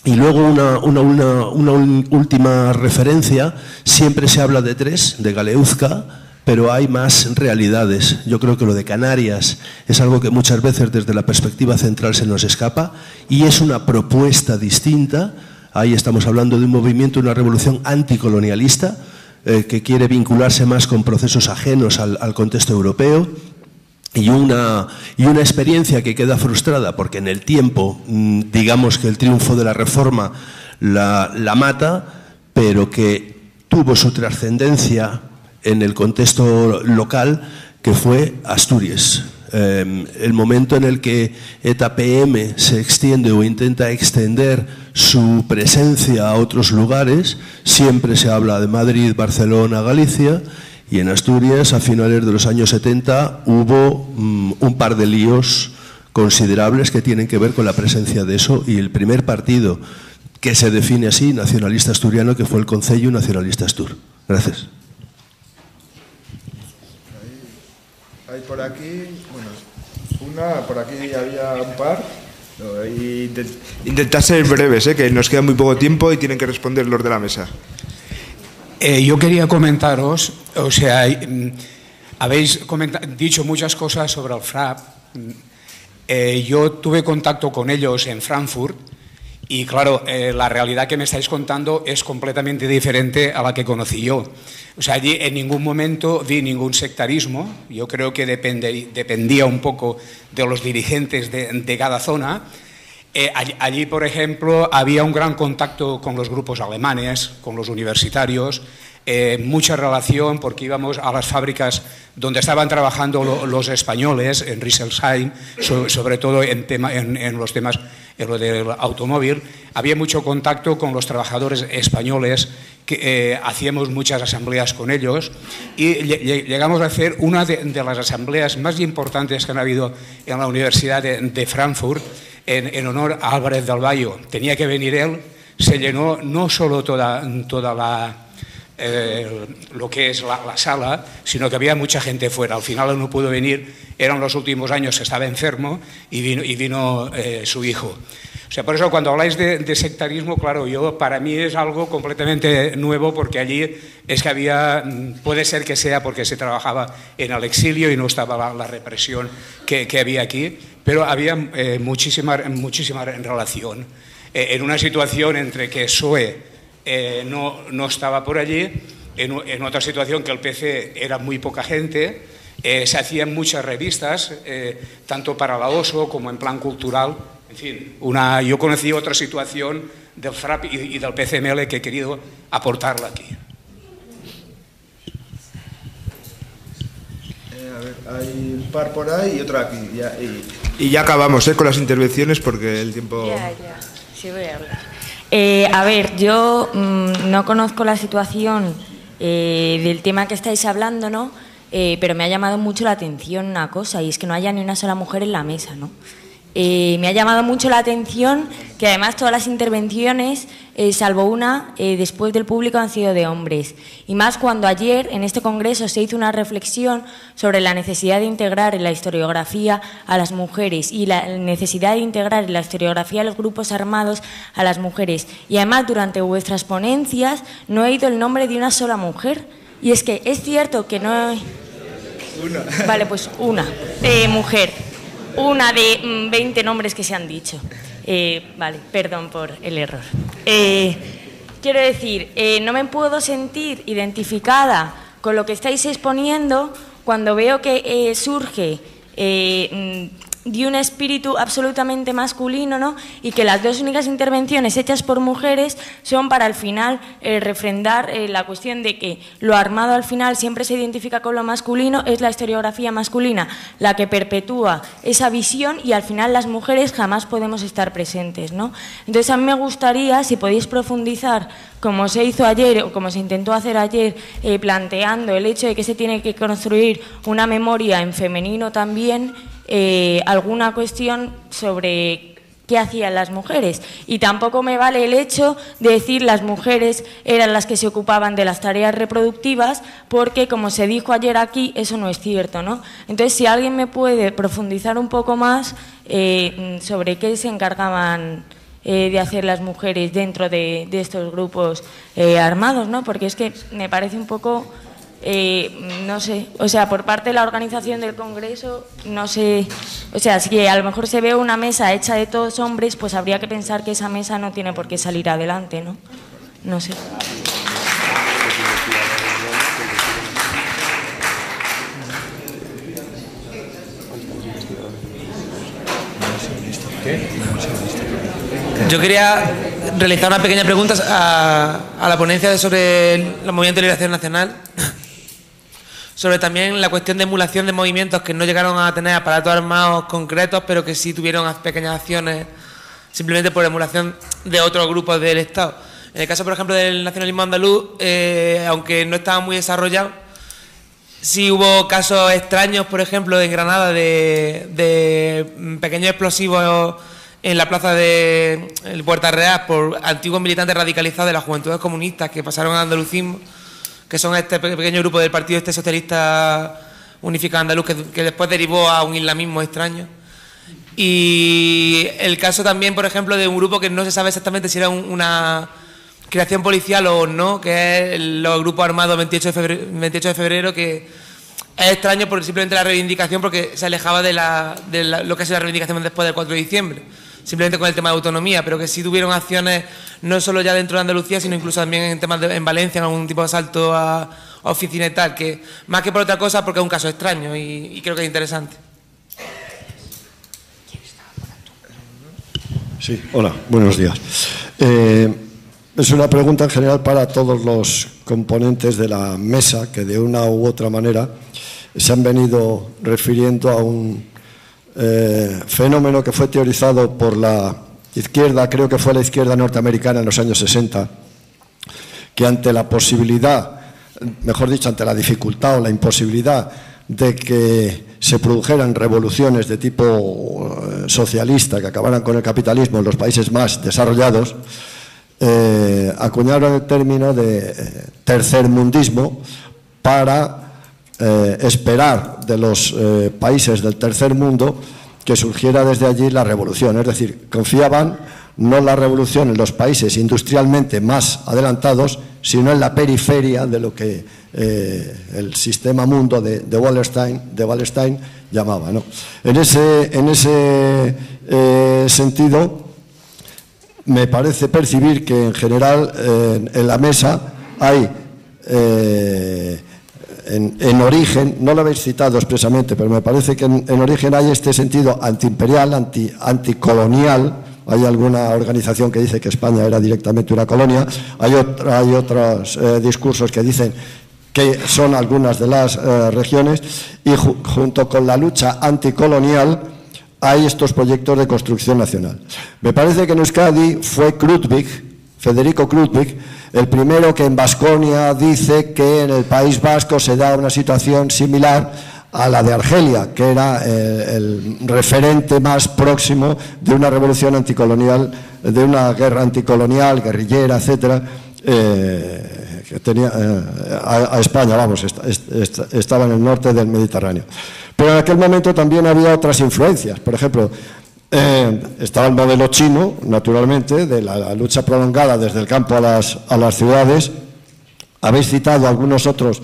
Y luego una última referencia, siempre se habla de tres, de Galeuzka, pero hay más realidades. Yo creo que lo de Canarias es algo que muchas veces desde la perspectiva central se nos escapa y es una propuesta distinta. Ahí estamos hablando de un movimiento, una revolución anticolonialista que quiere vincularse más con procesos ajenos al contexto europeo. Y una experiencia que queda frustrada porque en el tiempo, digamos que el triunfo de la reforma la mata, pero que tuvo su trascendencia en el contexto local, que fue Asturias. El momento en el que ETA-PM se extiende o intenta extender su presencia a otros lugares, siempre se habla de Madrid, Barcelona, Galicia. Y en Asturias, a finales de los años 70, hubo un par de líos considerables que tienen que ver con la presencia de eso, y el primer partido que se define así, nacionalista asturiano, que fue el Concello Nacionalista Astur. Gracias. Hay por aquí, bueno, por aquí había un par. Intentad ser breves, que nos queda muy poco tiempo y tienen que responder los de la mesa. Yo quería comentaros, o sea, habéis dicho muchas cosas sobre el FRAP. Yo tuve contacto con ellos en Frankfurt y, claro, la realidad que me estáis contando es completamente diferente a la que conocí yo. O sea, allí en ningún momento vi ningún sectarismo. Yo creo que dependía un poco de los dirigentes de cada zona. Allí, por ejemplo, había un gran contacto con los grupos alemanes, con los universitarios, mucha relación porque íbamos a las fábricas donde estaban trabajando los españoles, en Rüsselsheim, sobre todo en los temas, en lo del automóvil. Había mucho contacto con los trabajadores españoles, que hacíamos muchas asambleas con ellos y llegamos a hacer una de las asambleas más importantes que han habido en la Universidad de Frankfurt, en honor a Álvarez del Valle. Tenía que venir él, se llenó no solo toda lo que es la sala, sino que había mucha gente fuera. Al final él no pudo venir, eran los últimos años que estaba enfermo y vino su hijo. O sea, por eso cuando habláis de sectarismo, claro, para mí es algo completamente nuevo, porque allí es que había, puede ser que sea porque se trabajaba en el exilio y no estaba la represión que había aquí, pero había muchísima relación. En una situación entre que PSOE no estaba por allí, en otra situación que el PC era muy poca gente, se hacían muchas revistas, tanto para la OSO como en plan cultural. En fin, yo conocí otra situación del FRAP y del PCML que he querido aportarla aquí. A ver, hay un par por ahí y otro aquí. Y ya acabamos con las intervenciones porque el tiempo... Ya, sí voy a hablar. A ver, yo no conozco la situación del tema que estáis hablando, ¿no? Pero me ha llamado mucho la atención una cosa, y es que no haya ni una sola mujer en la mesa, ¿no? Me ha llamado mucho la atención que además todas las intervenciones, salvo una, después del público han sido de hombres. Y más cuando ayer en este congreso se hizo una reflexión sobre la necesidad de integrar en la historiografía a las mujeres y la necesidad de integrar en la historiografía de los grupos armados a las mujeres. Y además durante vuestras ponencias no he oído el nombre de una sola mujer. Y es que es cierto que no... Una. Vale, pues una mujer. Una de 20 nombres que se han dicho. Vale, perdón por el error. Quiero decir, no me puedo sentir identificada con lo que estáis exponiendo cuando veo que surge de un espíritu absolutamente masculino, ¿no? Y que las dos únicas intervenciones hechas por mujeres son para al final refrendar la cuestión de que lo armado al final siempre se identifica con lo masculino, es la historiografía masculina la que perpetúa esa visión y al final las mujeres jamás podemos estar presentes, ¿no? Entonces a mí me gustaría, si podéis profundizar, como se hizo ayer o como se intentó hacer ayer, planteando el hecho de que se tiene que construir una memoria en femenino también, alguna cuestión sobre qué hacían las mujeres. Y tampoco me vale el hecho de decir las mujeres eran las que se ocupaban de las tareas reproductivas, porque como se dijo ayer aquí, eso no es cierto, ¿no? Entonces, si alguien me puede profundizar un poco más sobre qué se encargaban de hacer las mujeres dentro de estos grupos armados, ¿no? Porque es que me parece un poco... no sé, o sea, por parte de la organización del Congreso, no sé, o sea, si a lo mejor se ve una mesa hecha de todos hombres, pues habría que pensar que esa mesa no tiene por qué salir adelante, ¿no? No sé. Yo quería realizar una pequeña pregunta a la ponencia sobre el Movimiento de Liberación Nacional, sobre también la cuestión de emulación de movimientos que no llegaron a tener aparatos armados concretos, pero que sí tuvieron pequeñas acciones simplemente por emulación de otros grupos del Estado. En el caso, por ejemplo, del nacionalismo andaluz, aunque no estaba muy desarrollado, sí hubo casos extraños, por ejemplo, en Granada, de pequeños explosivos en la plaza de Puerta Real por antiguos militantes radicalizados de las Juventudes Comunistas que pasaron al andalucismo, que son este pequeño grupo del Partido Socialista Unificado Andaluz, que después derivó a un islamismo extraño. Y el caso también, por ejemplo, de un grupo que no se sabe exactamente si era una creación policial o no, que es los grupos armados 28 de febrero, que es extraño por simplemente la reivindicación, porque se alejaba de lo que es la reivindicación después del 4 de diciembre, simplemente con el tema de autonomía, pero que sí tuvieron acciones no solo ya dentro de Andalucía, sino incluso también en temas en Valencia, en algún tipo de asalto a oficina y tal, que más que por otra cosa, porque es un caso extraño y creo que es interesante. Sí, hola, buenos días. Es una pregunta en general para todos los componentes de la mesa que de una u otra manera se han venido refiriendo a un fenómeno que fue teorizado por la izquierda, creo que fue la izquierda norteamericana en los años 60, que ante la posibilidad, mejor dicho, ante la dificultad o la imposibilidad de que se produjeran revoluciones de tipo socialista que acabaran con el capitalismo en los países más desarrollados, acuñaron el término de tercermundismo para esperar de los países del tercer mundo que surgiera desde allí la revolución. Es decir, confiaban no en la revolución en los países industrialmente más adelantados, sino en la periferia de lo que el sistema mundo de Wallerstein llamaba, ¿no? En ese sentido, me parece percibir que en general en la mesa hay en origen, no lo habéis citado expresamente, pero me parece que en origen hay este sentido antiimperial, anticolonial. Hay alguna organización que dice que España era directamente una colonia, hay otros discursos que dicen que son algunas de las regiones, y junto con la lucha anticolonial hay estos proyectos de construcción nacional. Me parece que en Euskadi fue Federico Krutwig, el primero que en Baskonia dice que en el País Vasco se da una situación similar a la de Argelia, que era el referente más próximo de una revolución anticolonial, de una guerra anticolonial, guerrillera, etcétera, que tenía a España, vamos, estaba en el norte del Mediterráneo. Pero en aquel momento también había otras influencias. Por ejemplo, estaba el modelo chino, naturalmente, de la lucha prolongada desde el campo a las ciudades. Habéis citado algunos otros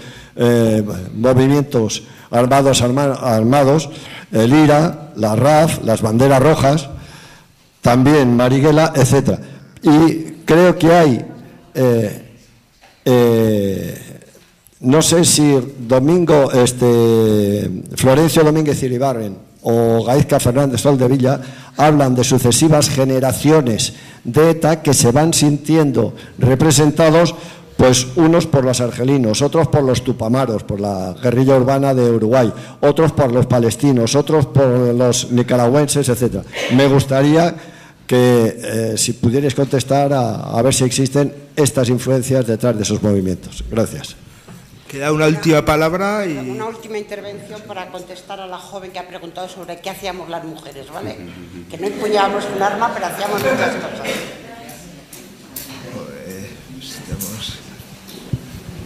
movimientos armados, el IRA, la RAF, las banderas rojas, también Marighella, etc. Y creo que hay, no sé si Florencio Domínguez Iribarren o Gaizka Fernández Soldevilla hablan de sucesivas generaciones de ETA que se van sintiendo representados, pues unos por los argelinos, otros por los tupamaros, por la guerrilla urbana de Uruguay, otros por los palestinos, otros por los nicaragüenses, etc. Me gustaría que si pudierais contestar a ver si existen estas influencias detrás de esos movimientos. Gracias. Queda una última palabra y... Una última intervención para contestar a la joven que ha preguntado sobre qué hacíamos las mujeres, ¿vale? Que no empuñábamos un arma, pero hacíamos muchas cosas.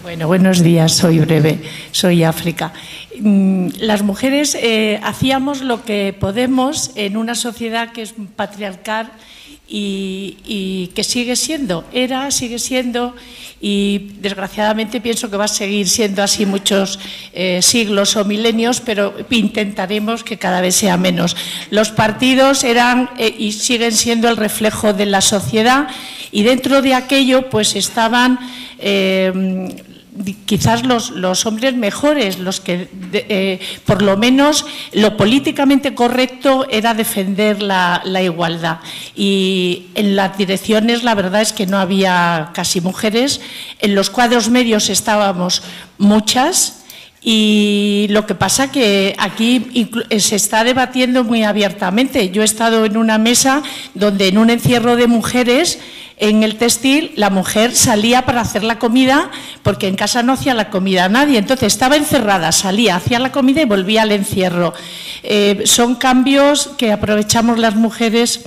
Bueno, buenos días, soy breve, soy África. Las mujeres hacíamos lo que podemos en una sociedad que es patriarcal y que sigue siendo, sigue siendo, y desgraciadamente pienso que va a seguir siendo así muchos siglos o milenios, pero intentaremos que cada vez sea menos. Los partidos eran y siguen siendo el reflejo de la sociedad, y dentro de aquello pues estaban quizás los hombres mejores, los que por lo menos lo políticamente correcto era defender la igualdad, y en las direcciones la verdad es que no había casi mujeres. En los cuadros medios estábamos muchas, y lo que pasa que aquí se está debatiendo muy abiertamente. Yo he estado en una mesa donde en un encierro de mujeres en el textil la mujer salía para hacer la comida porque en casa no hacía la comida a nadie, entonces estaba encerrada, salía, hacía la comida y volvía al encierro. Son cambios que aprovechamos las mujeres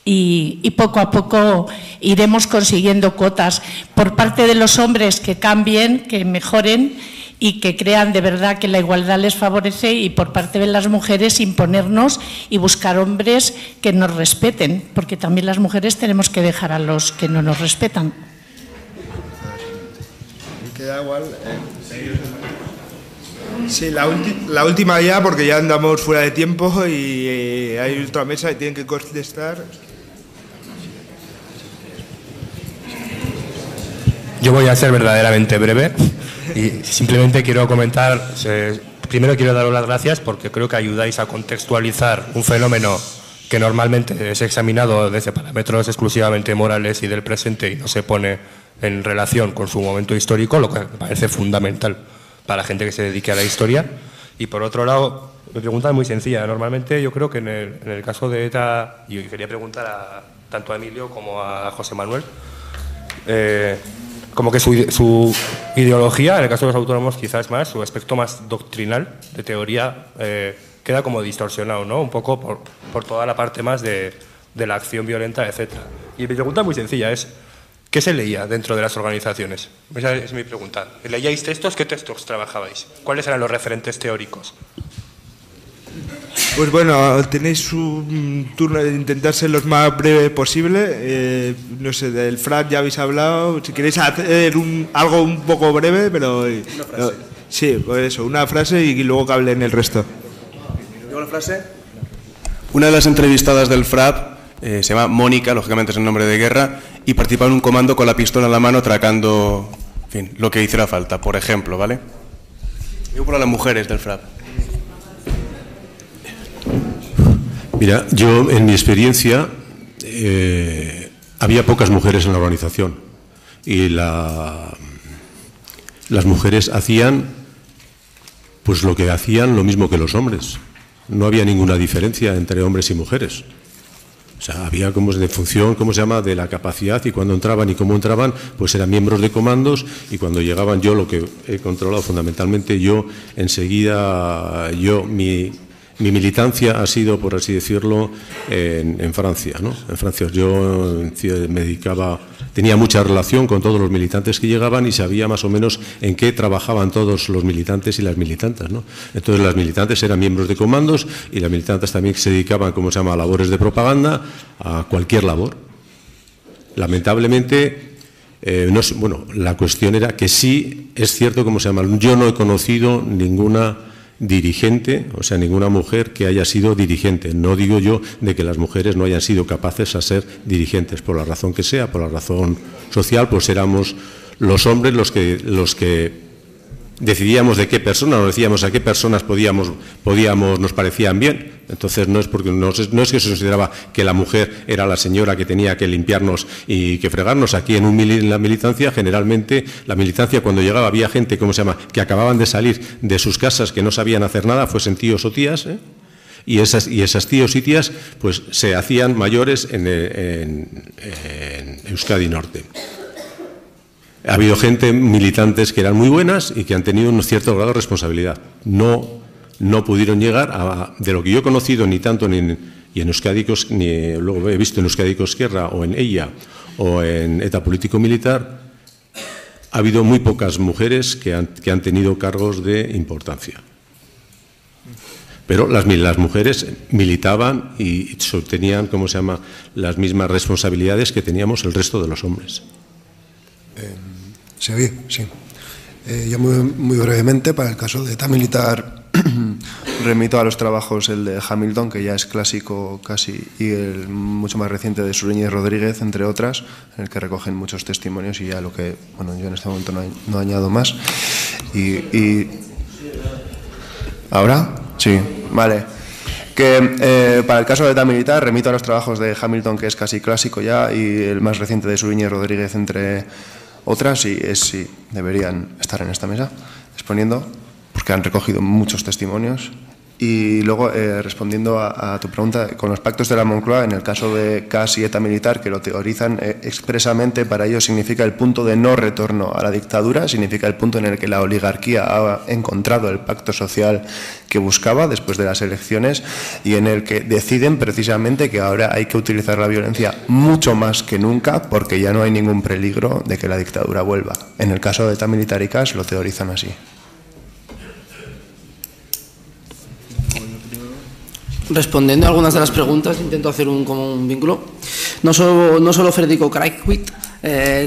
y poco a poco iremos consiguiendo cuotas por parte de los hombres que cambien, que mejoren y que crean de verdad que la igualdad les favorece, y por parte de las mujeres imponernos y buscar hombres que nos respeten, porque también las mujeres tenemos que dejar a los que no nos respetan. Queda igual. Sí, la última ya, porque ya andamos fuera de tiempo y hay otra mesa y tienen que contestar. Yo voy a ser verdaderamente breve y simplemente quiero comentar, primero quiero daros las gracias porque creo que ayudáis a contextualizar un fenómeno que normalmente es examinado desde parámetros exclusivamente morales y del presente y no se pone en relación con su momento histórico, lo que me parece fundamental para la gente que se dedique a la historia. Y por otro lado, mi pregunta es muy sencilla. Normalmente yo creo que en el caso de ETA, y quería preguntar tanto a Emilio como a José Manuel, como que su ideología, en el caso de los autónomos quizás más, su aspecto más doctrinal, de teoría, queda como distorsionado, ¿no? Un poco por toda la parte más de la acción violenta, etc. Y mi pregunta muy sencilla es, ¿qué se leía dentro de las organizaciones? Esa es mi pregunta. ¿Leíais textos? ¿Qué textos trabajabais? ¿Cuáles eran los referentes teóricos? Pues bueno, tenéis un turno de intentar ser lo más breve posible. No sé, del FRAP ya habéis hablado. Si queréis hacer algo un poco breve, pero... Una frase. Sí, pues eso, una frase y luego que hablen el resto. ¿Una frase? Una de las entrevistadas del FRAP se llama Mónica, lógicamente es el nombre de guerra, y participaba en un comando con la pistola en la mano atracando, en fin, lo que hiciera falta, por ejemplo, ¿vale? Digo por las mujeres del FRAP. Mira, yo en mi experiencia había pocas mujeres en la organización y las mujeres hacían pues lo que hacían lo mismo que los hombres. No había ninguna diferencia entre hombres y mujeres. O sea, había como de función, ¿cómo se llama?, de la capacidad, y cuando entraban y cómo entraban, pues eran miembros de comandos, y cuando llegaban, yo lo que he controlado fundamentalmente, yo enseguida, mi militancia ha sido, por así decirlo, en Francia, ¿no? En Francia yo me dedicaba, tenía mucha relación con todos los militantes que llegaban y sabía más o menos en qué trabajaban todos los militantes y las militantes, ¿no? Entonces las militantes eran miembros de comandos y las militantes también se dedicaban, ¿cómo se llama?, a labores de propaganda, a cualquier labor. Lamentablemente, bueno, la cuestión era que sí, es cierto, ¿cómo se llama?, yo no he conocido ninguna dirigente, o sea, ninguna mujer que haya sido dirigente. No digo yo de que las mujeres no hayan sido capaces a ser dirigentes, por la razón que sea, por la razón social, pues éramos los hombres los que decidíamos de qué personas, nos decíamos a qué personas nos parecían bien. Entonces no es que se consideraba que la mujer era la señora que tenía que limpiarnos y que fregarnos. Aquí en la militancia, generalmente, la militancia cuando llegaba había gente, que acababan de salir de sus casas, que no sabían hacer nada, fuesen tíos o tías, y esas tíos y tías pues se hacían mayores en Euskadi Norte. Ha habido gente, militantes que eran muy buenas y que han tenido un cierto grado de responsabilidad. No pudieron llegar de lo que yo he conocido, ni tanto ni en Euskadi, ni luego he visto en Euskadi Esquerra o en ella o en ETA político-militar, ha habido muy pocas mujeres que han tenido cargos de importancia. Pero las mujeres militaban y tenían, las mismas responsabilidades que teníamos el resto de los hombres. ¿Se oye? Sí. Yo muy brevemente, para el caso de ETA militar, remito a los trabajos el de Hamilton, que ya es clásico casi, y el mucho más reciente de Sureña y Rodríguez, entre otras, en el que recogen muchos testimonios y ya lo que, yo en este momento no añado más. Y ¿ahora? Sí, vale. Que para el caso de ETA militar remito a los trabajos de Hamilton, que es casi clásico ya, y el más reciente de Sureña y Rodríguez, entre otras, y sí, deberían estar en esta mesa exponiendo, porque han recogido muchos testimonios. Y luego, respondiendo a tu pregunta, con los pactos de la Moncloa, en el caso de CAS y ETA militar, que lo teorizan expresamente, para ellos significa el punto de no retorno a la dictadura, significa el punto en el que la oligarquía ha encontrado el pacto social que buscaba después de las elecciones, y en el que deciden precisamente que ahora hay que utilizar la violencia mucho más que nunca, porque ya no hay ningún peligro de que la dictadura vuelva. En el caso de ETA militar y CAS lo teorizan así. Respondiendo a algunas de las preguntas, intento hacer un vínculo. No solo Federico Krajewicz,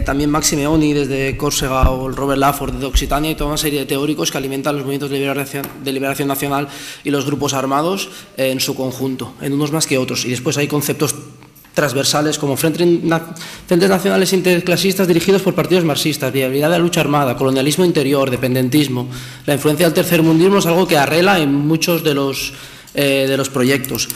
también Max Simeoni desde Córcega o el Robert Lafford desde Occitania, y toda una serie de teóricos que alimentan los movimientos de liberación nacional y los grupos armados en su conjunto, en unos más que otros. Y después hay conceptos transversales como frentes nacionales interclasistas dirigidos por partidos marxistas, viabilidad de la lucha armada, colonialismo interior, dependentismo. La influencia del tercermundismo es algo que arrela en muchos de los proyectos.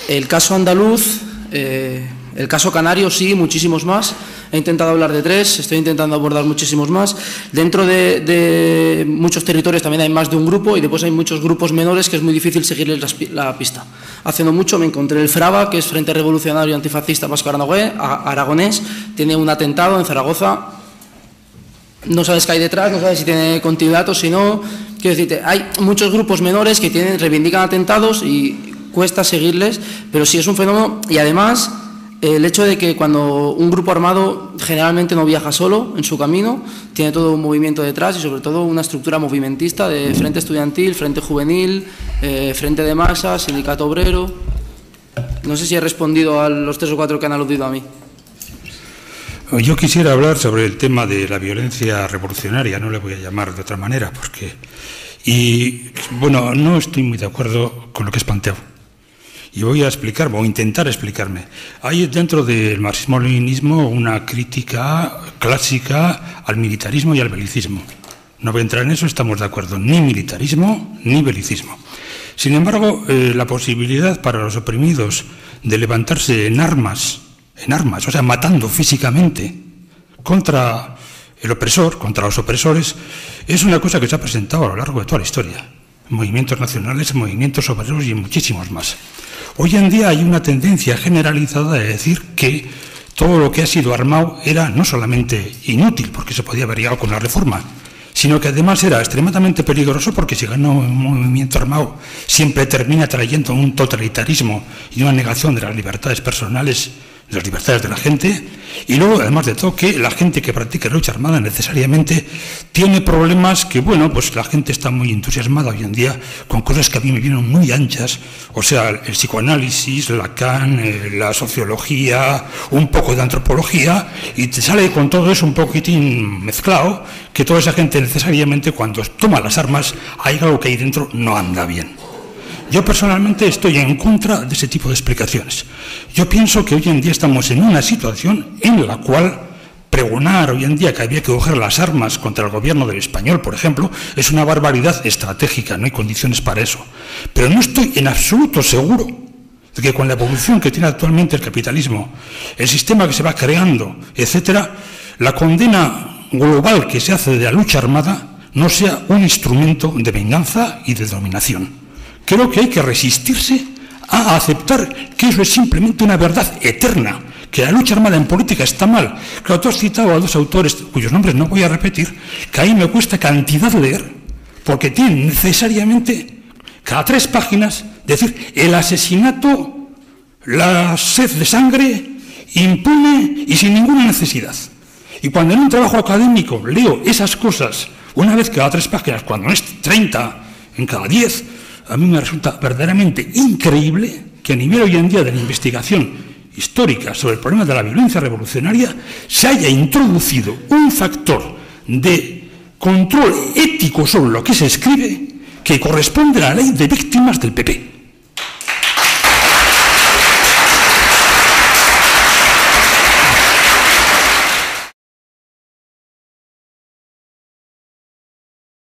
El caso andaluz, el caso canario, sí, muchísimos más. He intentado hablar de 3, estoy intentando abordar muchísimos más. Dentro de muchos territorios también hay más de un grupo, y después hay muchos grupos menores que es muy difícil seguirles la pista. Hace no mucho me encontré el FRABA, que es Frente Revolucionario Antifascista Vasco Aragonés, tiene un atentado en Zaragoza. No sabes qué hay detrás, no sabes si tiene continuidad o si no. Quiero decirte, hay muchos grupos menores que reivindican atentados y cuesta seguirles, pero sí es un fenómeno. Y además, el hecho de que cuando un grupo armado generalmente no viaja solo en su camino, tiene todo un movimiento detrás y sobre todo una estructura movimentista de frente estudiantil, frente juvenil, frente de masas, sindicato obrero. No sé si he respondido a los 3 o 4 que han aludido a mí. Yo quisiera hablar sobre el tema de la violencia revolucionaria, no le voy a llamar de otra manera, no estoy muy de acuerdo con lo que es planteado. Y voy a explicarme, o intentar explicarme. Hay dentro del marxismo-leninismo una crítica clásica al militarismo y al belicismo. No voy a entrar en eso, estamos de acuerdo, ni militarismo ni belicismo. Sin embargo, la posibilidad para los oprimidos de levantarse en armas, o sea, matando físicamente contra el opresor, contra los opresores, es una cosa que se ha presentado a lo largo de toda la historia. En movimientos nacionales, en movimientos obreros y en muchísimos más. Hoy en día hay una tendencia generalizada de decir que todo lo que ha sido armado era no solamente inútil, porque se podía haber llegado con la reforma, sino que además era extremadamente peligroso, porque si gana un movimiento armado siempre termina trayendo un totalitarismo y una negación de las libertades personales, de las libertades de la gente, y luego, además de todo, que la gente que practica lucha armada necesariamente tiene problemas que, pues la gente está muy entusiasmada hoy en día con cosas que a mí me vienen muy anchas, o sea, el psicoanálisis, Lacan, la sociología, un poco de antropología, y te sale con todo eso un poquitín mezclado, que toda esa gente necesariamente cuando toma las armas, hay algo que ahí dentro no anda bien. Yo personalmente estoy en contra de ese tipo de explicaciones. Yo pienso que hoy en día estamos en una situación en la cual pregonar hoy en día que había que coger las armas contra el gobierno del español, por ejemplo, es una barbaridad estratégica, no hay condiciones para eso. Pero no estoy en absoluto seguro de que con la evolución que tiene actualmente el capitalismo, el sistema que se va creando, etcétera, la condena global que se hace de la lucha armada no sea un instrumento de venganza y de dominación. Creo que hay que resistirse a aceptar que eso es simplemente una verdad eterna, que la lucha armada en política está mal. Claro, tú has citado a dos autores cuyos nombres no voy a repetir, que a mí me cuesta cantidad leer, porque tienen necesariamente cada 3 páginas decir el asesinato, la sed de sangre, impune y sin ninguna necesidad. Y cuando en un trabajo académico leo esas cosas una vez cada 3 páginas, cuando no es 30 en cada 10, a mí me resulta verdaderamente increíble que a nivel hoy en día de la investigación histórica sobre el problema de la violencia revolucionaria se haya introducido un factor de control ético sobre lo que se escribe que corresponde a la ley de víctimas del PP.